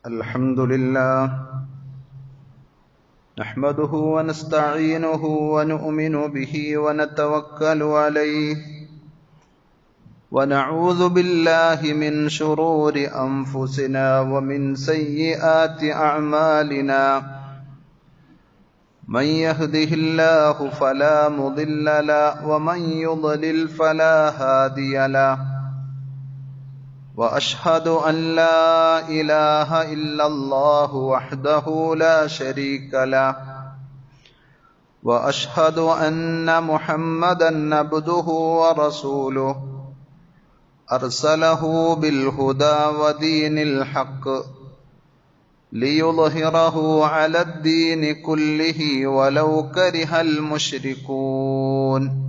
الحمد لله نحمده ونستعينه ونؤمن به ونتوكل عليه ونعوذ بالله من شرور أنفسنا ومن سيئات أعمالنا من يهده الله فلا مضل له ومن يضلل فلا هادي له وأشهد أن لا إله إلا الله وحده لا شريك له وأشهد أن محمدا عبده ورسوله أرسله بالهدى ودين الحق ليظهره على الدين كله ولو كره المشركون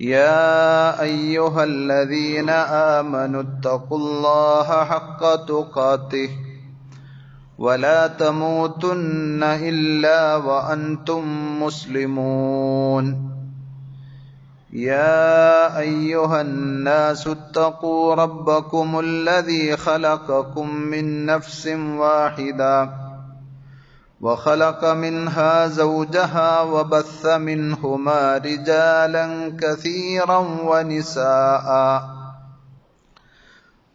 يا أيها الذين آمنوا اتقوا الله حق تقاته ولا تموتن إلا وأنتم مسلمون يا أيها الناس اتقوا ربكم الذي خلقكم من نفس واحدة وخلق منها زوجها وبث منهما رجالا كثيرا ونساء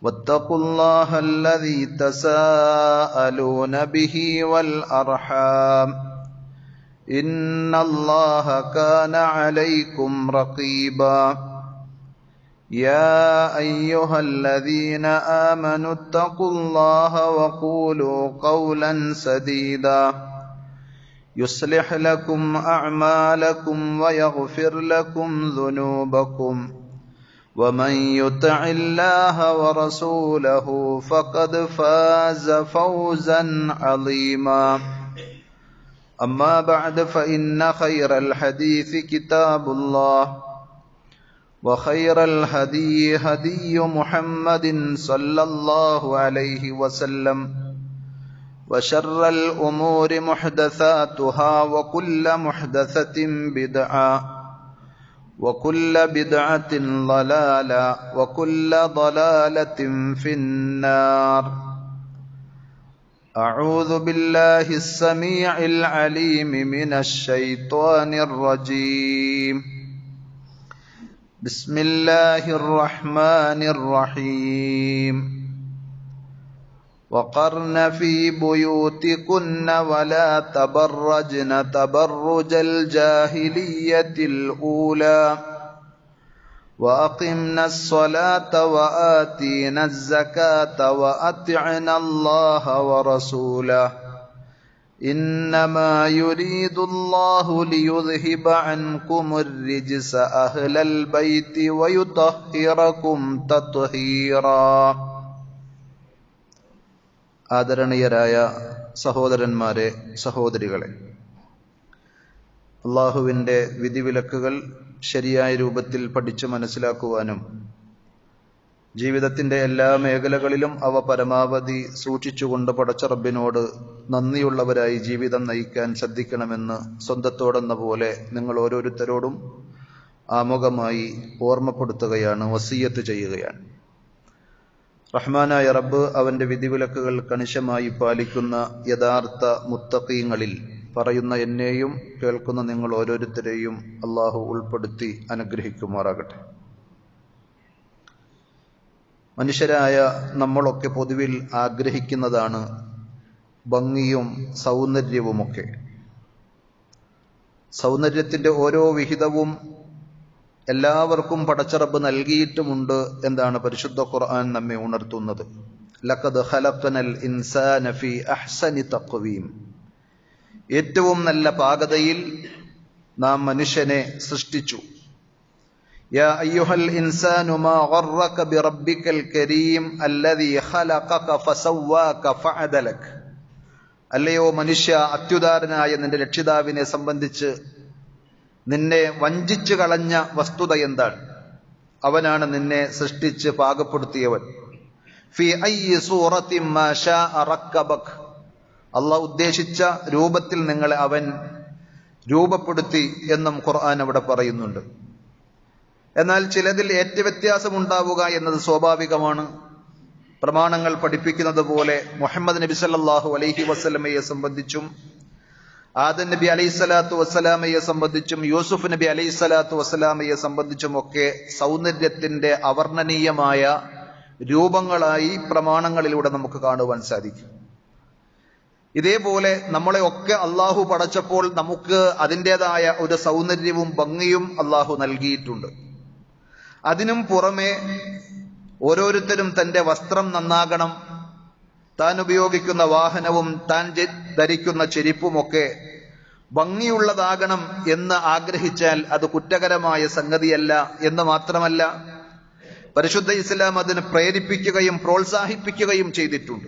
واتقوا الله الذي تساءلون به والأرحام إن الله كان عليكم رقيبا يا أيها الذين آمنوا اتقوا الله وقولوا قولا سديدا يصلح لكم أعمالكم ويغفر لكم ذنوبكم ومن يطع الله ورسوله فقد فاز فوزا عظيما أما بعد فإن خير الحديث كتاب الله وخير الهدي هدي محمد صلى الله عليه وسلم وشر الأمور محدثاتها وكل محدثة بدعة وكل بدعة ضلالة وكل ضلالة في النار أعوذ بالله السميع العليم من الشيطان الرجيم بسم الله الرحمن الرحيم وقرن في بيوتكن ولا تبرجن تبرج الجاهلية الأولى وأقمنا الصلاة وآتينا الزكاة وأطعنا الله ورسوله إنما يريد الله ليذهب عنكم الرجس أهل البيت ويطهركم تطهيرا ആദരണീയരായ സഹോദരന്മാരെ, സഹോദരികളെ, അള്ളാഹുവിൻ്റെ വിധിവിലക്കുകൾ ശരിയായ രൂപത്തിൽ പഠിച്ചു മനസ്സിലാക്കുവാനും ജീവിതത്തിൻ്റെ എല്ലാ മേഖലകളിലും അവ പരമാവധി സൂക്ഷിച്ചുകൊണ്ട് പടച്ച റബ്ബിനോട് നന്ദിയുള്ളവരായി ജീവിതം നയിക്കാൻ ശ്രദ്ധിക്കണമെന്ന് സ്വന്തത്തോടെന്ന പോലെ നിങ്ങൾ ഓരോരുത്തരോടും ആമുഖമായി ഓർമ്മപ്പെടുത്തുകയാണ്, വസിയ്യത്ത് ചെയ്യുകയാണ്. റഹ്മാനായ റബ്ബ് അവൻ്റെ വിധിവിലക്കുകൾ കണിശമായി പാലിക്കുന്ന യഥാർത്ഥ മുത്തഖീങ്ങളിൽ പറയുന്ന എന്നെയും കേൾക്കുന്ന നിങ്ങൾ ഓരോരുത്തരെയും അള്ളാഹു ഉൾപ്പെടുത്തി അനുഗ്രഹിക്കുമാറാകട്ടെ. മനുഷ്യരായ നമ്മളൊക്കെ പൊതുവിൽ ആഗ്രഹിക്കുന്നതാണ് ഭംഗിയും സൗന്ദര്യവുമൊക്കെ. സൗന്ദര്യത്തിൻ്റെ ഓരോ വിഹിതവും എല്ലാവർക്കും പടച്ച റബ്ബ് നൽകിയിട്ടുമുണ്ട് എന്നാണ് പരിശുദ്ധ ഖുർആൻ നമ്മെ ഉണർത്തുന്നത്. ലഖദ് ഖലഖനൽ ഇൻസാന ഫീ അഹ്സനി തഖ്വീം, ഏറ്റവും നല്ല പാകതയിൽ നാം മനുഷ്യനെ സൃഷ്ടിച്ചു. യാ അയ്യുഹൽ ഇൻസാനു മാ ഗർറക ബിറബ്ബിക്കൽ കരീം അല്ലദീ ഖലഖക ഫസവ്വാക ഫഅദലക. അല്ലയോ മനുഷ്യ, അത്യുദാരനായ നിന്റെ രക്ഷിതാവിനെ സംബന്ധിച്ച് നിന്നെ വഞ്ചിച്ചു കളഞ്ഞ വസ്തുത എന്താണ്? അവനാണ് നിന്നെ സൃഷ്ടിച്ച് പാകപ്പെടുത്തിയവൻ. ഫീ അയ്യി സൂറത്തിൻ മാ ശാഅ റക്കബക, അല്ലാഹു ഉദ്ദേശിച്ച രൂപത്തിൽ നിങ്ങളെ അവൻ രൂപപ്പെടുത്തി എന്നും ഖുർആൻ അവിടെ പറയുന്നുണ്ട്. എന്നാൽ ചിലതിൽ ഏറ്റവ്യത്യാസമുണ്ടാവുക എന്നത് സ്വാഭാവികമാണ്. പ്രമാണങ്ങൾ പഠിപ്പിക്കുന്നത് പോലെ മുഹമ്മദ് നബി സല്ലല്ലാഹു അലൈഹി വസല്ലമയെ സംബന്ധിച്ചും ആദം നബി അലൈഹിസ്സലാത്തു വസ്സലാമയെ സംബന്ധിച്ചും യൂസുഫ് നബി അലൈഹിസ്സലാത്തു വസ്സലാമയെ സംബന്ധിച്ചും ഒക്കെ സൗന്ദര്യത്തിന്റെ അവർണ്ണനീയമായ രൂപങ്ങളായി പ്രമാണങ്ങളിലൂടെ നമുക്ക് കാണുവാൻ സാധിക്കും. ഇതേപോലെ നമ്മളെ ഒക്കെ അള്ളാഹു പടച്ചപ്പോൾ നമുക്ക് അതിൻ്റെതായ ഒരു സൗന്ദര്യവും ഭംഗിയും അള്ളാഹു നൽകിയിട്ടുണ്ട്. അതിനും പുറമെ ഓരോരുത്തരും തന്റെ വസ്ത്രം നന്നാകണം, താൻ ഉപയോഗിക്കുന്ന വാഹനവും താൻ ധരിക്കുന്ന ചെരിപ്പുമൊക്കെ ഭംഗിയുള്ളതാകണം എന്ന് ആഗ്രഹിച്ചാൽ അത് കുറ്റകരമായ സംഗതിയല്ല എന്ന് മാത്രമല്ല, പരിശുദ്ധ ഇസ്ലാം അതിന് പ്രേരിപ്പിക്കുകയും പ്രോത്സാഹിപ്പിക്കുകയും ചെയ്തിട്ടുണ്ട്.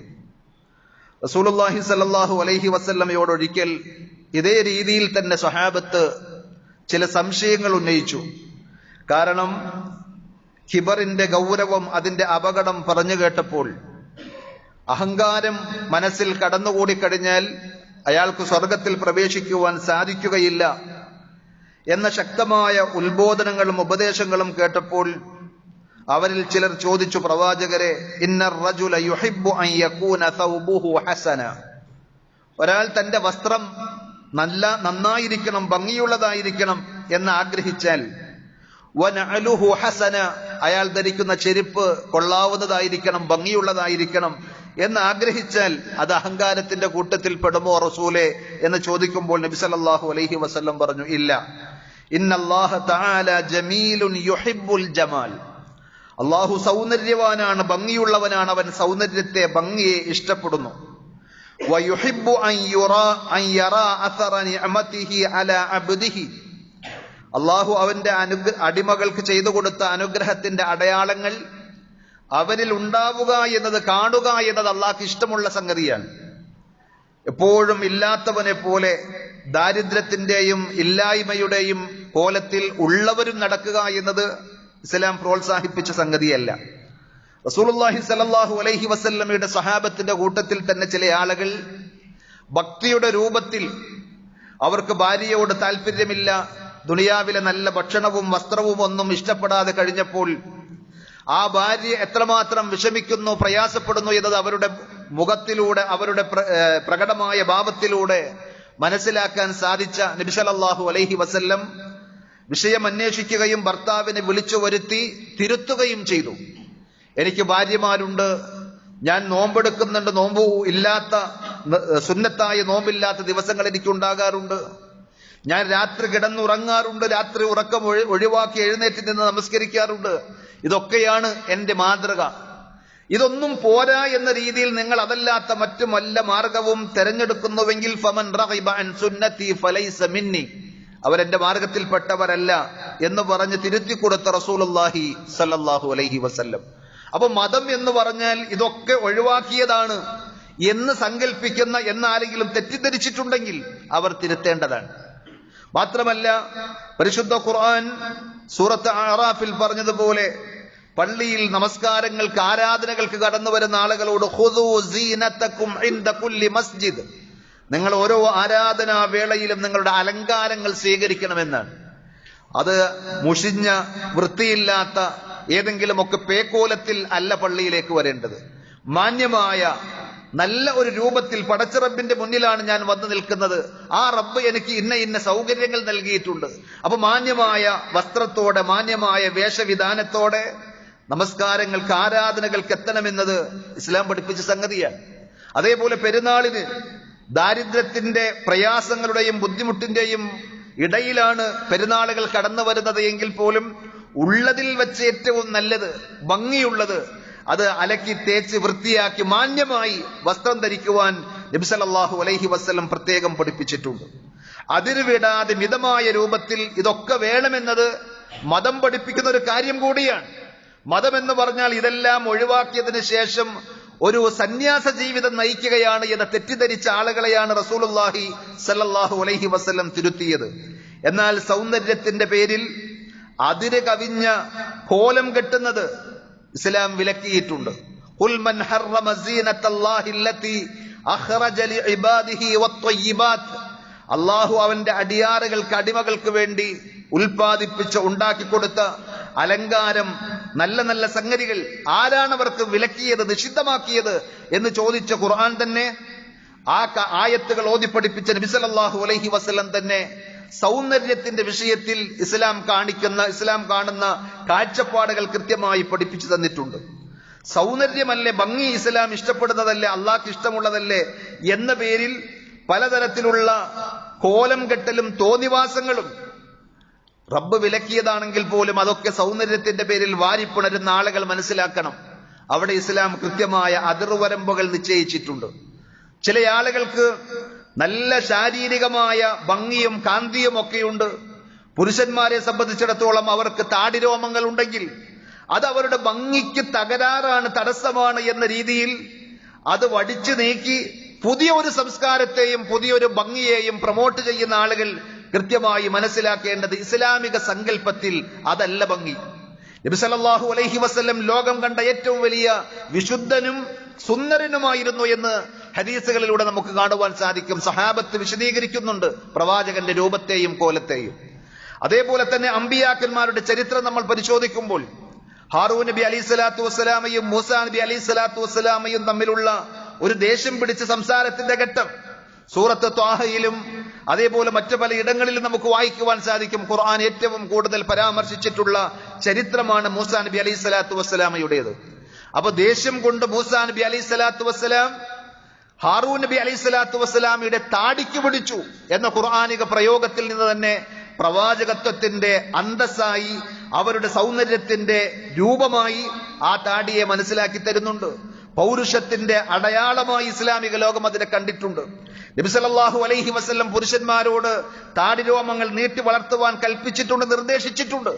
റസൂലുള്ളാഹി സ്വല്ലല്ലാഹു അലൈഹി വസല്ലമയോട് ഒരിക്കൽ ഇതേ രീതിയിൽ തന്നെ സ്വഹാബത്ത് ചില സംശയങ്ങൾ ഉന്നയിച്ചു. കാരണം ഹിബറിന്റെ ഗൗരവം, അതിന്റെ അപകടം പറഞ്ഞു കേട്ടപ്പോൾ അഹങ്കാരം മനസ്സിൽ കടന്നുകൂടിക്കഴിഞ്ഞാൽ അയാൾക്ക് സ്വർഗത്തിൽ പ്രവേശിക്കുവാൻ സാധിക്കുകയില്ല എന്ന ശക്തമായ ഉത്ബോധനങ്ങളും ഉപദേശങ്ങളും കേട്ടപ്പോൾ അവരിൽ ചിലർ ചോദിച്ചു, പ്രവാചകരെ, ഇന്നർ റജുല യുഹിബ്ബു അൻ യകൂന തൗബുഹു ഹസന, ഒരാൾ തന്റെ വസ്ത്രം നന്നായിരിക്കണം, ഭംഗിയുള്ളതായിരിക്കണം എന്ന് ആഗ്രഹിച്ചാൽ, വനഅലുഹു ഹസന, അയാൾ ധരിക്കുന്ന ചെരുപ്പ് കൊള്ളാവുന്നതായിരിക്കണം, ഭംഗിയുള്ളതായിരിക്കണം എന്ന് ആഗ്രഹിച്ചാൽ അത് അഹങ്കാരത്തിന്റെ കൂട്ടത്തിൽ പെടുമോ റസൂലേ എന്ന് ചോദിക്കുമ്പോൾ നബി സല്ലല്ലാഹു അലൈഹി വസല്ലം പറഞ്ഞു, ഇല്ല. ഇന്നല്ലാഹ തആല ജമീലുൻ യുഹിബ്ബുൽ ജമാൽ, അള്ളാഹു സൗന്ദര്യവാനാണ്, ഭംഗിയുള്ളവനാണ്, അവൻ സൗന്ദര്യത്തെ, ഭംഗിയെ ഇഷ്ടപ്പെടുന്നു. വയുഹിബ്ബു അൻ യറാ അഥറ നിഅമതിഹി അലാ അബ്ദിഹി, അള്ളാഹു അവന്റെ അടിമകൾക്ക് ചെയ്തു കൊടുത്ത അനുഗ്രഹത്തിന്റെ അടയാളങ്ങൾ അവരിൽ ഉണ്ടാവുക എന്നത്, കാണുക എന്നത് അള്ളാഹ്ക്ക് ഇഷ്ടമുള്ള സംഗതിയാണ്. എപ്പോഴും ഇല്ലാത്തവനെ പോലെ ദാരിദ്ര്യത്തിന്റെയും ഇല്ലായ്മയുടെയും കോലത്തിൽ ഉള്ളവരും നടക്കുക എന്നത് ഇസ്ലാം പ്രോത്സാഹിപ്പിച്ച സംഗതിയല്ല. റസൂലുള്ളാഹി സ്വല്ലല്ലാഹു അലൈഹി വസല്ലമയുടെ സഹാബത്തിന്റെ കൂട്ടത്തിൽ തന്നെ ചില ആളുകൾ ഭക്തിയുടെ രൂപത്തിൽ അവർക്ക് ഭാര്യയോട് താല്പര്യമില്ല, ദുനിയാവിലെ നല്ല ഭക്ഷണവും വസ്ത്രവും ഒന്നും ഇഷ്ടപ്പെടാതെ കഴിഞ്ഞപ്പോൾ ആ ഭാര്യ എത്രമാത്രം വിഷമിക്കുന്നു, പ്രയാസപ്പെടുന്നു എന്നത് അവരുടെ മുഖത്തിലൂടെ, അവരുടെ പ്രകടമായ ഭാവത്തിലൂടെ മനസ്സിലാക്കാൻ സാധിച്ച നബി സല്ലല്ലാഹു അലൈഹി വസല്ലം വിഷയം അന്വേഷിക്കുകയും ഭർത്താവിനെ വിളിച്ചു വരുത്തി തിരുത്തുകയും ചെയ്തു. എനിക്ക് ഭാര്യമാരുണ്ട്, ഞാൻ നോമ്പെടുക്കുന്നുണ്ട്, നോമ്പ് ഇല്ലാത്ത, സുന്നത്തായ നോമ്പില്ലാത്ത ദിവസങ്ങൾ എനിക്കുണ്ടാകാറുണ്ട്, ഞാൻ രാത്രി കിടന്നുറങ്ങാറുണ്ട്, രാത്രി ഉറക്കം ഒഴിവാക്കി എഴുന്നേറ്റ് നിന്ന് നമസ്കരിക്കാറുണ്ട്, ഇതൊക്കെയാണ് എന്റെ മാതൃക. ഇതൊന്നും പോരാ എന്ന രീതിയിൽ നിങ്ങൾ അതല്ലാത്ത മറ്റു വല്ല മാർഗവും തെരഞ്ഞെടുക്കുന്നുവെങ്കിൽ ഫമൻ റഗിബ അൻ സുന്നതി ഫലൈസ മിന്നി, അവരെന്റെ മാർഗത്തിൽപ്പെട്ടവരല്ല എന്ന് പറഞ്ഞ് തിരുത്തി കൊടുത്ത റസൂലുള്ളാഹി സ്വല്ലല്ലാഹു അലൈഹി വസല്ലം. അപ്പൊ മതം എന്ന് പറഞ്ഞാൽ ഇതൊക്കെ ഒഴിവാക്കിയതാണ് എന്ന് സങ്കല്പിക്കുന്ന, എന്നാരെങ്കിലും തെറ്റിദ്ധരിച്ചിട്ടുണ്ടെങ്കിൽ അവർ തിരുത്തേണ്ടതാണ്. മാത്രമല്ല, പരിശുദ്ധ ഖുർആൻ സൂറത്ത് അറാഫിൽ പറഞ്ഞതുപോലെ പള്ളിയിൽ നമസ്കാരങ്ങൾക്ക്, ആരാധനകൾക്ക് കടന്നു വരുന്ന ആളുകളോട് ഖുദൂ സീനതകും ഇൻദ കുല്ലി മസ്ജിദ്, നിങ്ങൾ ഓരോ ആരാധനാ വേളയിലും നിങ്ങളുടെ അലങ്കാരങ്ങൾ സ്വീകരിക്കണമെന്നാണ്. അത് മുഷിഞ്ഞ, വൃത്തിയില്ലാത്ത ഏതെങ്കിലുമൊക്കെ പേക്കോലത്തിൽ അല്ല പള്ളിയിലേക്ക് വരേണ്ടത്. മാന്യമായ നല്ല ഒരു രൂപത്തിൽ പടച്ച റബ്ബിന്റെ മുന്നിലാണ് ഞാൻ വന്നു നിൽക്കുന്നത്, ആ റബ്ബ് എനിക്ക് ഇന്ന സൗകര്യങ്ങൾ നൽകിയിട്ടുണ്ട്. അപ്പൊ മാന്യമായ വസ്ത്രത്തോടെ, മാന്യമായ വേഷവിധാനത്തോടെ നമസ്കാരങ്ങൾക്ക്, ആരാധനകൾക്ക് എത്തണമെന്നത് ഇസ്ലാം പഠിപ്പിച്ച സംഗതിയാണ്. അതേപോലെ പെരുന്നാളിന് ദാരിദ്ര്യത്തിന്റെ, പ്രയാസങ്ങളുടെയും ബുദ്ധിമുട്ടിന്റെയും ഇടയിലാണ് പെരുന്നാളുകൾ കടന്നു വരുന്നത് എങ്കിൽ പോലും ഉള്ളതിൽ വെച്ച് ഏറ്റവും നല്ലത്, ഭംഗിയുള്ളത്, അത് അലക്കി തേച്ച് വൃത്തിയാക്കി മാന്യമായി വസ്ത്രം ധരിക്കുവാൻ നബി സല്ലല്ലാഹു അലൈഹി വസല്ലം പ്രത്യേകം പഠിപ്പിച്ചിട്ടുണ്ട്. അതിന് വിടാതെ മിതമായ രൂപത്തിൽ ഇതൊക്കെ വേണമെന്നത് മതം പഠിപ്പിക്കുന്ന ഒരു കാര്യം കൂടിയാണ്. മതം എന്ന് പറഞ്ഞാൽ ഇതെല്ലാം ഒഴിവാക്കിയതിനു ശേഷം ഒരു സന്യാസ ജീവിതം നയിക്കുകയാണ് എന്ന് തെറ്റിദ്ധരിച്ച ആളുകളെയാണ് റസൂലുള്ളാഹി സ്വല്ലല്ലാഹു അലൈഹി വസല്ലം തിരുത്തിയത്. എന്നാൽ സൗന്ദര്യത്തിന്റെ പേരിൽ അതിര് കവിഞ്ഞ കോലം കെട്ടുന്നത് ഇസ്ലാം വിലക്കിയിട്ടുണ്ട്. ഖുൽ മൻ ഹറമ സീനത്തല്ലാഹി അല്ലതി അഖ്റജ ലിഇബാദിഹി വത്വയ്യിബാത്ത്, അല്ലാഹു അവന്റെ അടിയാറുകൾക്ക്, അടിമകൾക്ക് വേണ്ടി ഉൽപ്പാദിപ്പിച്ച് ഉണ്ടാക്കിക്കൊടുത്ത അലങ്കാരം, നല്ല നല്ല സംഗതികൾ ആരാണ് അവർക്ക് വിലക്കിയത്, നിഷിദ്ധമാക്കിയത് എന്ന് ചോദിച്ച ഖുർആൻ തന്നെ, ആ ആയത്തുകൾ ഓതി പഠിപ്പിച്ച നബി സല്ലല്ലാഹു അലൈഹി വസല്ലം തന്നെ സൗന്ദര്യത്തിന്റെ വിഷയത്തിൽ ഇസ്ലാം കാണുന്ന കാഴ്ചപ്പാടുകൾ കൃത്യമായി പഠിപ്പിച്ചു തന്നിട്ടുണ്ട്. സൗന്ദര്യമല്ലേ, ഭംഗി ഇസ്ലാം ഇഷ്ടപ്പെടുന്നതല്ലേ, അള്ളാഹ്ക്ക് ഇഷ്ടമുള്ളതല്ലേ എന്ന പേരിൽ പലതരത്തിലുള്ള കോലം കെട്ടലും തോന്നിവാസങ്ങളും റബ്ബ് വിലക്കിയതാണെങ്കിൽ പോലും അതൊക്കെ സൗന്ദര്യത്തിന്റെ പേരിൽ വാരിപ്പുണരുന്ന ആളുകൾ മനസ്സിലാക്കണം, അവിടെ ഇസ്ലാം കൃത്യമായ അതിർവരമ്പുകൾ നിശ്ചയിച്ചിട്ടുണ്ട്. ചില ആളുകൾക്ക് നല്ല ശാരീരികമായ ഭംഗിയും കാന്തിയും ഒക്കെയുണ്ട്. പുരുഷന്മാരെ സംബന്ധിച്ചിടത്തോളം അവർക്ക് താടിരോമങ്ങൾ ഉണ്ടെങ്കിൽ അത് അവരുടെ ഭംഗിക്ക് തകരാറാണ്, തടസ്സമാണ് എന്ന രീതിയിൽ അത് വടിച്ചു നീക്കി പുതിയ ഒരു സംസ്കാരത്തെയും പുതിയൊരു ഭംഗിയെയും പ്രൊമോട്ട് ചെയ്യുന്ന ആളുകൾ കൃത്യമായി മനസ്സിലാക്കേണ്ടത് ഇസ്ലാമിക സങ്കല്പത്തിൽ അതല്ല ഭംഗി. നബി സല്ലല്ലാഹു അലൈഹി വസല്ലം ലോകം കണ്ട ഏറ്റവും വലിയ വിശുദ്ധനും സുന്ദരനുമായിരുന്നു എന്ന് ഹദീസുകളിലൂടെ നമുക്ക് കാണുവാൻ സാധിക്കും. സഹാബത്ത് വിശദീകരിക്കുന്നുണ്ട് പ്രവാചകന്റെ രൂപത്തെയും കോലത്തെയും. അതേപോലെ തന്നെ അമ്പിയാക്കന്മാരുടെ ചരിത്രം നമ്മൾ പരിശോധിക്കുമ്പോൾ ഹാറൂൻ നബി അലൈഹി സ്വലാത്തു വസ്സലാമയും മൂസാ നബി അലൈഹി സ്വലാത്തു വസ്സലാമയും തമ്മിലുള്ള ഒരു ദേഷ്യം പിടിച്ച സംസാരത്തിന്റെ ഘട്ടം സൂറത്ത് ത്വാഹയിലും അതേപോലെ മറ്റു പല ഇടങ്ങളിലും നമുക്ക് വായിക്കുവാൻ സാധിക്കും. ഖുർആൻ ഏറ്റവും കൂടുതൽ പരാമർശിച്ചിട്ടുള്ള ചരിത്രമാണ് മൂസാ നബി അലൈഹി സ്വലാത്തു വസ്സലാമയുടേത്. അപ്പൊ ദേഷ്യം കൊണ്ട് മൂസാ നബി അലൈഹി സ്വലാത്തു വസ്സലാം ഹാറൂൻ നബി അലൈഹി സ്വലാത്തു വസ്സലാമിയുടെ താടിക്ക് പിടിച്ചു എന്ന ഖുർആനിക പ്രയോഗത്തിൽ നിന്ന് തന്നെ പ്രവാചകത്വത്തിന്റെ അന്തസ്സായി അവരുടെ സൗന്ദര്യത്തിന്റെ രൂപമായി ആ താടിയെ മനസ്സിലാക്കി തരുന്നുണ്ട്. പൗരുഷത്തിന്റെ അടയാളമായി ഇസ്ലാമിക ലോകം അതിനെ കണ്ടിട്ടുണ്ട്. നബി സല്ലല്ലാഹു അലൈഹി വസല്ലം പുരുഷന്മാരോട് താടിരോമങ്ങൾ നീട്ടി വളർത്തുവാൻ കൽപ്പിച്ചിട്ടുണ്ട്, നിർദ്ദേശിച്ചിട്ടുണ്ട്.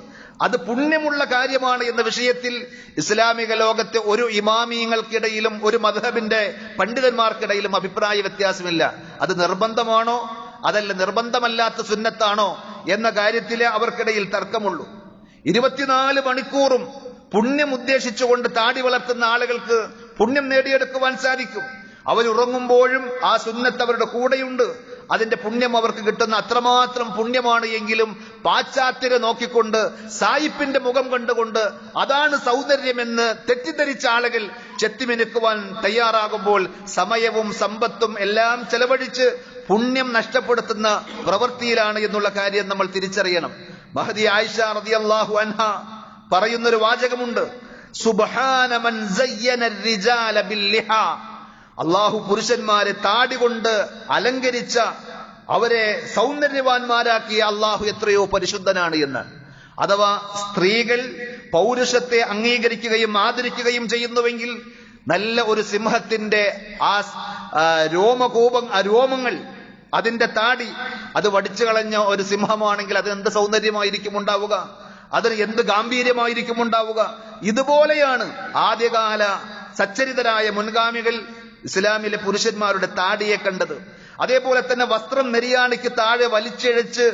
അത് പുണ്യമുള്ള കാര്യമാണ് എന്ന വിഷയത്തിൽ ഇസ്ലാമിക ലോകത്തെ ഒരു ഇമാമിയങ്ങൾക്കിടയിലും ഒരു മദ്ഹബിന്റെ പണ്ഡിതന്മാർക്കിടയിലും അഭിപ്രായ വ്യത്യാസമില്ല. അത് നിർബന്ധമാണോ അതല്ല നിർബന്ധമല്ലാത്ത സുന്നത്താണോ എന്ന കാര്യത്തിലെ അവർക്കിടയിൽ തർക്കമുള്ളൂ. 24 മണിക്കൂറും പുണ്യം ഉദ്ദേശിച്ചുകൊണ്ട് താടി വളർത്തുന്ന ആളുകൾക്ക് പുണ്യം നേടിയെടുക്കുവാൻ സാധിക്കും. അവരുറങ്ങുമ്പോഴും ആ സുന്നത്ത് അവരുടെ കൂടെയുണ്ട്. അതിന്റെ പുണ്യം അവർക്ക് കിട്ടുന്ന അത്രമാത്രം പുണ്യമാണ്. എങ്കിലും പാശ്ചാത്യരെ നോക്കിക്കൊണ്ട് സായിപ്പിന്റെ മുഖം കണ്ടുകൊണ്ട് അതാണ് സൗന്ദര്യമെന്ന് തെറ്റിദ്ധരിച്ച ആളുകൾ ചെത്തിമിനുക്കുവാൻ തയ്യാറാകുമ്പോൾ സമയവും സമ്പത്തും എല്ലാം ചെലവഴിച്ച് പുണ്യം നഷ്ടപ്പെടുത്തുന്ന പ്രവൃത്തിയിലാണ് എന്നുള്ള കാര്യം നമ്മൾ തിരിച്ചറിയണം. മഹദി ആയിഷ റളിയല്ലാഹു അൻഹ പറയുന്നൊരു വാചകമുണ്ട്, സുബ്ഹാന മൻ സയ്യന الرجال باللحى. അല്ലാഹു പുരുഷന്മാരെ താടി കൊണ്ട് അലങ്കരിച്ച, അവരെ സൗന്ദര്യവാന്മാരാക്കിയ അല്ലാഹു എത്രയോ പരിശുദ്ധനാണ് എന്ന്. അഥവാ സ്ത്രീകൾ പൗരുഷത്തെ അംഗീകരിക്കുകയും ആദരിക്കുകയും ചെയ്യുന്നുവെങ്കിൽ നല്ല ഒരു സിംഹത്തിന്റെ ആ രോമങ്ങൾ, അതിന്റെ താടി അത് വടിച്ചു കളഞ്ഞ ഒരു സിംഹമാണെങ്കിൽ അത് എന്ത് സൗന്ദര്യമായിരിക്കും ഉണ്ടാവുക, അതിന് എന്ത് ഗാംഭീര്യമായിരിക്കും ഉണ്ടാവുക. ഇതുപോലെയാണ് ആദ്യകാല സച്ചരിതരായ മുൻഗാമികൾ ഇസ്ലാമിലെ പുരുഷന്മാരുടെ താടിയെ കണ്ടത്. അതേപോലെ തന്നെ വസ്ത്രം നെരിയാണിക്ക് താഴെ വലിച്ചിഴച്ച്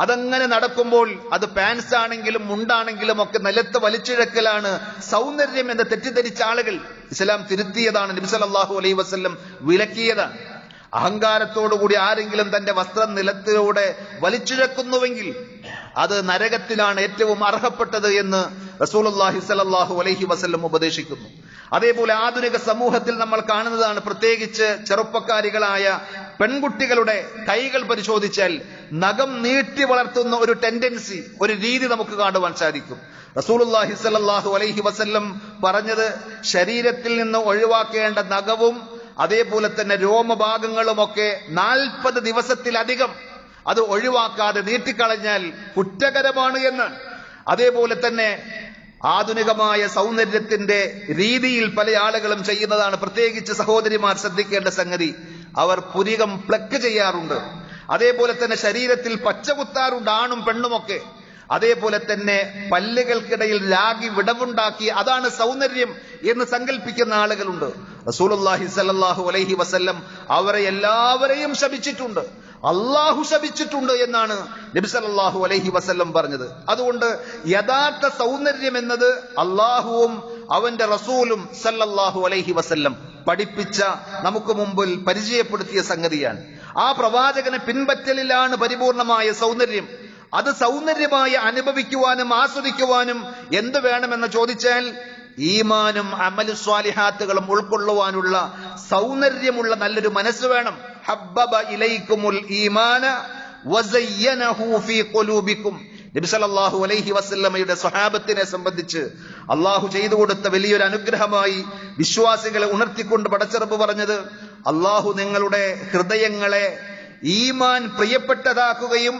അതങ്ങനെ നടക്കുമ്പോൾ അത് പാൻസ് ആണെങ്കിലും മുണ്ടാണെങ്കിലും ഒക്കെ നിലത്ത് വലിച്ചിഴക്കലാണ് സൗന്ദര്യം എന്ന് തെറ്റിദ്ധരിച്ച ആളുകൾ ഇസ്ലാം തിരുത്തിയതാണ്. നബി സല്ലല്ലാഹു അലൈഹി വസല്ലം വിലക്കിയതാണ്. അഹങ്കാരത്തോടുകൂടി ആരെങ്കിലും തന്റെ വസ്ത്രം നിലത്തിലൂടെ വലിച്ചിഴക്കുന്നുവെങ്കിൽ അത് നരകത്തിലാണ് ഏറ്റവും അർഹപ്പെട്ടത് എന്ന് റസൂലുള്ളാഹി സ്വല്ലല്ലാഹു അലൈഹി വസല്ലം ഉപദേശിക്കുന്നു. അതേപോലെ ആധുനിക സമൂഹത്തിൽ നമ്മൾ കാണുന്നതാണ്, പ്രത്യേകിച്ച് ചെറുപ്പക്കാരികളായ പെൺകുട്ടികളുടെ കൈകൾ പരിശോധിച്ചാൽ നഖം നീട്ടി വളർത്തുന്ന ഒരു ടെൻഡൻസി, ഒരു രീതി നമുക്ക് കാണുവാൻ സാധിക്കും. റസൂലുള്ളാഹി സ്വല്ലല്ലാഹു അലൈഹി വസല്ലം പറഞ്ഞത്, ശരീരത്തിൽ നിന്ന് ഒഴിവാക്കേണ്ട നഖവും അതേപോലെ തന്നെ രോമഭാഗങ്ങളുമൊക്കെ 40 ദിവസത്തിലധികം അത് ഒഴിവാക്കാതെ നീട്ടിക്കളഞ്ഞാൽ കുറ്റകരമാണ് എന്ന്. അതേപോലെ തന്നെ ആധുനികമായ സൗന്ദര്യത്തിന്റെ രീതിയിൽ പല ആളുകളും ചെയ്യുന്നതാണ്. പ്രത്യേകിച്ച് സഹോദരിമാർ ശ്രദ്ധിക്കേണ്ട സംഗതി, അവർ പുരികം പ്ലക്ക് ചെയ്യാറുണ്ട്. അതേപോലെ തന്നെ ശരീരത്തിൽ പച്ച കുത്താറുണ്ട്, ആണും പെണ്ണുമൊക്കെ. അതേപോലെ തന്നെ പല്ലുകൾക്കിടയിൽ രാഗി വിടവുണ്ടാക്കി അതാണ് സൗന്ദര്യം എന്ന് സങ്കല്പിക്കുന്ന ആളുകളുണ്ട്. റസൂലുള്ളാഹി സ്വല്ലല്ലാഹു അലൈഹി വസല്ലം അവരെ എല്ലാവരെയും ശപിച്ചിട്ടുണ്ട്, അള്ളാഹു ശപിച്ചിട്ടുണ്ട് എന്നാണ് നബി സല്ലല്ലാഹു അലൈഹി വസല്ലം പറഞ്ഞത്. അതുകൊണ്ട് യഥാർത്ഥ സൗന്ദര്യം എന്നത് അള്ളാഹുവും അവന്റെ റസൂലും സല്ലല്ലാഹു അലൈഹി വസല്ലം പഠിപ്പിച്ച, നമുക്ക് മുമ്പിൽ പരിചയപ്പെടുത്തിയ സംഗതിയാണ്. ആ പ്രവാചകനെ പിൻപറ്റലിലാണ് പരിപൂർണമായ സൗന്ദര്യം. അത് സൗന്ദര്യമായി അനുഭവിക്കുവാനും ആസ്വദിക്കുവാനും എന്ത് വേണമെന്ന് ചോദിച്ചാൽ ഈമാനും അമലു സ്വാലിഹാത്തുകളും ഉൾക്കൊള്ളുവാനുള്ള സൗന്ദര്യമുള്ള നല്ലൊരു മനസ്സ് വേണം. ഹബ്ബബ ഇലൈക്കുമുൽ ഈമാന വസയ്യനഹു ഫീ ഖുലൂബിക്കും. നബി സല്ലല്ലാഹു അലൈഹി വസല്ലമയുടെ സ്വഹാബത്തിനെ സംബന്ധിച്ച് അള്ളാഹു ചെയ്തു കൊടുത്ത വലിയൊരു അനുഗ്രഹമായി വിശ്വാസികളെ ഉണർത്തിക്കൊണ്ട് പടച്ചറബ് പറഞ്ഞത്, അള്ളാഹു നിങ്ങളുടെ ഹൃദയങ്ങളെ ഈമാൻ പ്രിയപ്പെട്ടതാക്കുകയും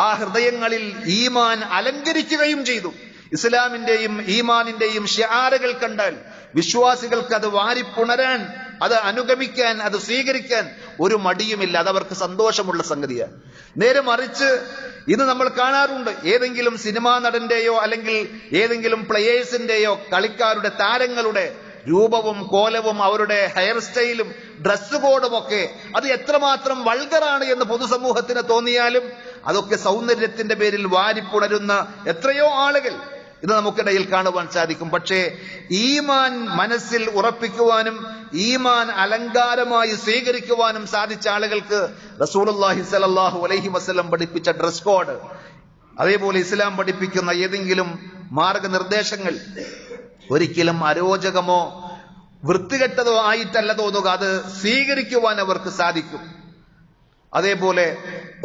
ആ ഹൃദയങ്ങളിൽ ഈമാൻ അലങ്കരിക്കുകയും ചെയ്തു. ഇസ്ലാമിന്റെയും ഈമാനിന്റെയും ഷിആറുകൾ കണ്ടാൽ വിശ്വാസികൾക്ക് അത് വാരിപ്പുണരാൻ, അത് അനുഗമിക്കാൻ, അത് സ്വീകരിക്കാൻ ഒരു മടിയുമില്ല. അതവർക്ക് സന്തോഷമുള്ള സംഗതിയാണ്. നേരെ മറിച്ച് ഇന്ന് നമ്മൾ കാണാറുണ്ട്, ഏതെങ്കിലും സിനിമാ നടന്റെയോ അല്ലെങ്കിൽ ഏതെങ്കിലും പ്ലേയേഴ്സിന്റെയോ കളിക്കാരുടെ താരങ്ങളുടെ രൂപവും കോലവും അവരുടെ ഹെയർ സ്റ്റൈലും ഡ്രസ് കോഡും ഒക്കെ അത് എത്രമാത്രം വൾഗറാണ് എന്ന് പൊതുസമൂഹത്തിന് തോന്നിയാലും അതൊക്കെ സൗന്ദര്യത്തിന്റെ പേരിൽ വാരിപ്പുണരുന്ന എത്രയോ ആളുകൾ ഇത് നമുക്കിടയിൽ കാണുവാൻ സാധിക്കും. പക്ഷേ ഈമാൻ മനസ്സിൽ ഉറപ്പിക്കുവാനും ഈമാൻ അലങ്കാരമായി സ്വീകരിക്കുവാനും സാധിച്ച ആളുകൾക്ക് റസൂലുള്ളാഹി സ്വല്ലല്ലാഹു അലൈഹി വസല്ലം പഠിപ്പിച്ച ഡ്രസ് കോഡ്, അതേപോലെ ഇസ്ലാം പഠിപ്പിക്കുന്ന ഏതെങ്കിലും മാർഗനിർദ്ദേശങ്ങൾ ഒരിക്കലും അരോചകമോ വൃത്തികെട്ടതോ ആയിട്ടല്ല തോന്നുക, അത് സ്വീകരിക്കുവാൻ അവർക്ക് സാധിക്കും. അതേപോലെ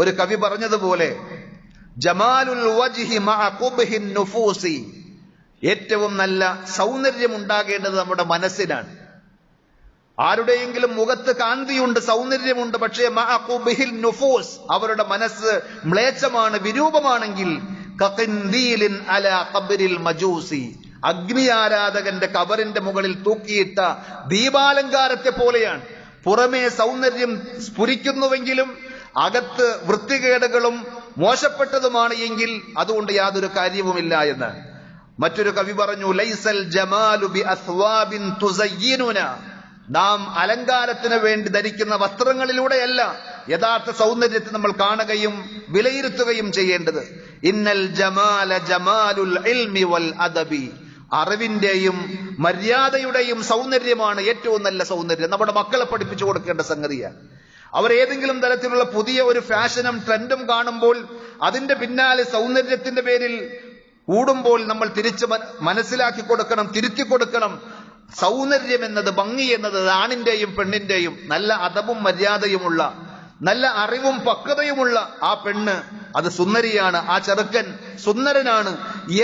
ഒരു കവി പറഞ്ഞതുപോലെ, ജമാലുൽ വജ്ഹി മഅ ഖുബ്ഹിൻ നുഫൂസി, ഏറ്റവും നല്ല സൗന്ദര്യം ഉണ്ടാകേണ്ടത് നമ്മുടെ മനസ്സിനാണ്. ആരുടെയെങ്കിലും മുഖത്ത് കാന്തിയുണ്ട്, സൗന്ദര്യമുണ്ട്, പക്ഷേ മഅ ഖുബ്ഹിൻ നുഫൂസ്, അവരുടെ മനസ്സ് മ്ലേച്ഛമാണ്, വിരൂപമാണെങ്കിൽ കഖിൻദീലിൻ അലാ ഖബ്രിൽ മജൂസി, അഗ്നി ആരാധകന്റെ കബറിന്റെ മുകളിൽ തൂക്കിയിട്ട ദീപാലങ്കാരത്തെ പോലെയാണ്. പുറമേ സൗന്ദര്യം സ്ഫുരിക്കുന്നുവെങ്കിലും അകത്ത് വൃത്തികേടുകളും മോശപ്പെട്ടതുമാണ് എങ്കിൽ അതുകൊണ്ട് യാതൊരു കാര്യവുമില്ല എന്ന് മറ്റൊരു കവി പറഞ്ഞു, ലൈസൽ ജമാലു ബി അസ്വാബിൻ തുസയ്യിനുന, നാം അലങ്കാരത്തിന് വേണ്ടി ധരിക്കുന്ന വസ്ത്രങ്ങളിലൂടെയല്ല യഥാർത്ഥ സൗന്ദര്യത്തെ നമ്മൾ കാണുകയും വിലയിരുത്തുകയും ചെയ്യേണ്ടത്. ഇന്നൽ ജമാല ജമാലുൽ ഇൽമി വൽ അദബി, അറിവിന്റെയും മര്യാദയുടെയും സൗന്ദര്യമാണ് ഏറ്റവും നല്ല സൗന്ദര്യം. നമ്മുടെ മക്കളെ പഠിപ്പിച്ചു കൊടുക്കേണ്ട സംഗതിയാണ്. അവർ ഏതെങ്കിലും തരത്തിലുള്ള പുതിയ ഒരു ഫാഷനും ട്രെൻഡും കാണുമ്പോൾ അതിന്റെ പിന്നാലെ സൗന്ദര്യത്തിന്റെ പേരിൽ കൂടുമ്പോൾ നമ്മൾ തിരിച്ച് മനസ്സിലാക്കി കൊടുക്കണം, തിരുത്തി കൊടുക്കണം. സൗന്ദര്യം എന്നത്, ഭംഗി എന്നത് ആണിന്റെയും പെണ്ണിന്റെയും നല്ല അദബും മര്യാദയുമുള്ള, നല്ല അറിവും പക്വതയുമുള്ള ആ പെണ്ണ് അത് സുന്ദരിയാണ്, ആ ചെറുക്കൻ സുന്ദരനാണ്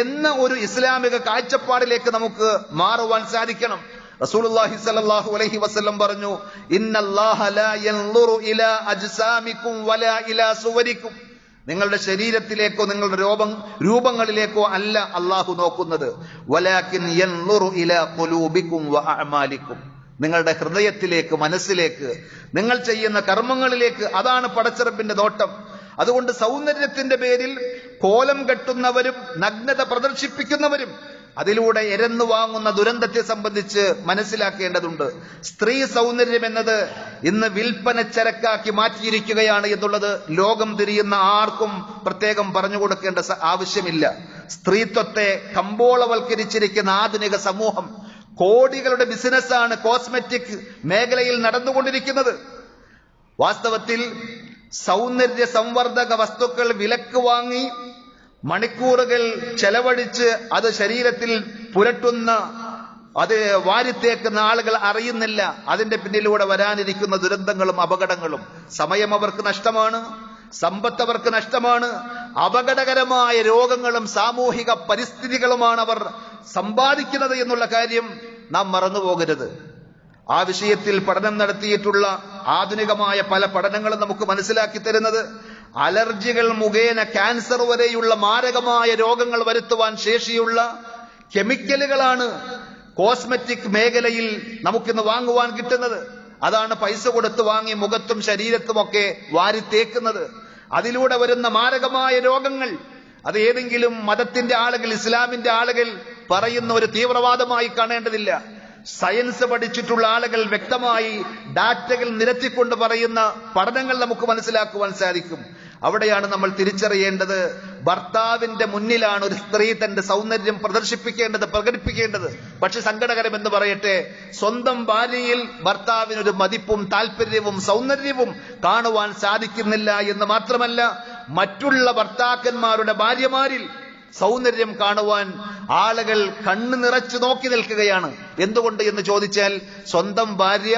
എന്ന ഒരു ഇസ്ലാമിക കാഴ്ചപ്പാടിലേക്ക് നമുക്ക് മാറുവാൻ സാധിക്കണം. റസൂലുള്ളാഹി സ്വല്ലല്ലാഹു അലൈഹി വസല്ലം പറഞ്ഞു, ഇന്നല്ലാഹ ലാ യൻളുറു ഇലാ അജ്സാമികും വലാ ഇലാ സുവരികും, നിങ്ങളുടെ ശരീരത്തിലേക്കോ നിങ്ങളുടെ രൂപങ്ങളിലേക്കോ അല്ല അള്ളാഹു നോക്കുന്നത്, വലാകിൻ യൻളുറു ഇലാ ഖുലൂബികും വ അഅമാലികും, നിങ്ങളുടെ ഹൃദയത്തിലേക്ക്, മനസ്സിലേക്ക്, നിങ്ങൾ ചെയ്യുന്ന കർമ്മങ്ങളിലേക്ക്, അതാണ് പടച്ചറപ്പിന്റെ നോട്ടം. അതുകൊണ്ട് സൗന്ദര്യത്തിന്റെ പേരിൽ കോലം കെട്ടുന്നവരും നഗ്നത പ്രദർശിപ്പിക്കുന്നവരും അതിലൂടെ എരന്നു വാങ്ങുന്ന ദുരന്തത്തെ സംബന്ധിച്ച് മനസ്സിലാക്കേണ്ടതുണ്ട്. സ്ത്രീ സൗന്ദര്യം എന്നത് ഇന്ന് വിൽപ്പന ചരക്കാക്കി മാറ്റിയിരിക്കുകയാണ് എന്നുള്ളത് ലോകം തിരിയുന്ന ആർക്കും പ്രത്യേകം പറഞ്ഞു കൊടുക്കേണ്ട ആവശ്യമില്ല. സ്ത്രീത്വത്തെ കമ്പോളവൽക്കരിച്ചിരിക്കുന്ന ആധുനിക സമൂഹം, കോടികളുടെ ബിസിനസ്സാണ് കോസ്മെറ്റിക് മേഖലയിൽ നടന്നുകൊണ്ടിരിക്കുന്നത്. വാസ്തവത്തിൽ സൗന്ദര്യ സംവർദ്ധക വസ്തുക്കൾ വിലക്ക് വാങ്ങി മണിക്കൂറുകൾ ചെലവഴിച്ച് അത് ശരീരത്തിൽ പുരട്ടുന്ന, അത് വാരിത്തേക്കുന്ന ആളുകൾ അറിയുന്നില്ല അതിന്റെ പിന്നിലൂടെ വരാനിരിക്കുന്ന ദുരന്തങ്ങളും അപകടങ്ങളും. സമയം അവർക്ക് നഷ്ടമാണ്, സമ്പത്ത് അവർക്ക് നഷ്ടമാണ്, അപകടകരമായ രോഗങ്ങളും സാമൂഹിക പരിസ്ഥിതികളുമാണ് അവർ സമ്പാദിക്കുന്നത് എന്നുള്ള കാര്യം നാം മറന്നുപോകരുത്. ആ വിഷയത്തിൽ പഠനം നടത്തിയിട്ടുള്ള ആധുനികമായ പല പഠനങ്ങളും നമുക്ക് മനസ്സിലാക്കി തരുന്നത്, അലർജികൾ മുഖേന ക്യാൻസർ വരെയുള്ള മാരകമായ രോഗങ്ങൾ വരുത്തുവാൻ ശേഷിയുള്ള കെമിക്കലുകളാണ് കോസ്മെറ്റിക് മേഖലയിൽ നമുക്കിന്ന് വാങ്ങുവാൻ കിട്ടുന്നത്. അതാണ് പൈസ കൊടുത്ത് വാങ്ങി മുഖത്തും ശരീരത്തുമൊക്കെ വാരിത്തേക്കുന്നത്. അതിലൂടെ വരുന്ന മാരകമായ രോഗങ്ങൾ അത് ഏതെങ്കിലും മതത്തിന്റെ ആളുകൾ, ഇസ്ലാമിന്റെ ആളുകൾ പറയുന്ന ഒരു തീവ്രവാദമായി കാണേണ്ടതില്ല. സയൻസ് പഠിച്ചിട്ടുള്ള ആളുകൾ വ്യക്തമായി ഡാറ്റകൾ നിരത്തിക്കൊണ്ട് പറയുന്ന പഠനങ്ങൾ നമുക്ക് മനസ്സിലാക്കുവാൻ സാധിക്കും. അവിടെയാണ് നമ്മൾ തിരിച്ചറിയേണ്ടത്, ഭർത്താവിന്റെ മുന്നിലാണ് ഒരു സ്ത്രീ തന്റെ സൗന്ദര്യം പ്രദർശിപ്പിക്കേണ്ടത്, പ്രകടിപ്പിക്കേണ്ടത്. പക്ഷെ സങ്കടകരമെന്ന് പറയട്ടെ, സ്വന്തം ഭാര്യയിൽ ഭർത്താവിനൊരു മതിപ്പും താല്പര്യവും സൗന്ദര്യവും കാണുവാൻ സാധിക്കുന്നില്ല എന്ന് മാത്രമല്ല, മറ്റുള്ള ഭർത്താക്കന്മാരുടെ ഭാര്യമാരിൽ സൗന്ദര്യം കാണുവാൻ ആളുകൾ കണ്ണു നിറച്ചു നോക്കി നിൽക്കുകയാണ്. എന്തുകൊണ്ട് എന്ന് ചോദിച്ചാൽ, സ്വന്തം ഭാര്യ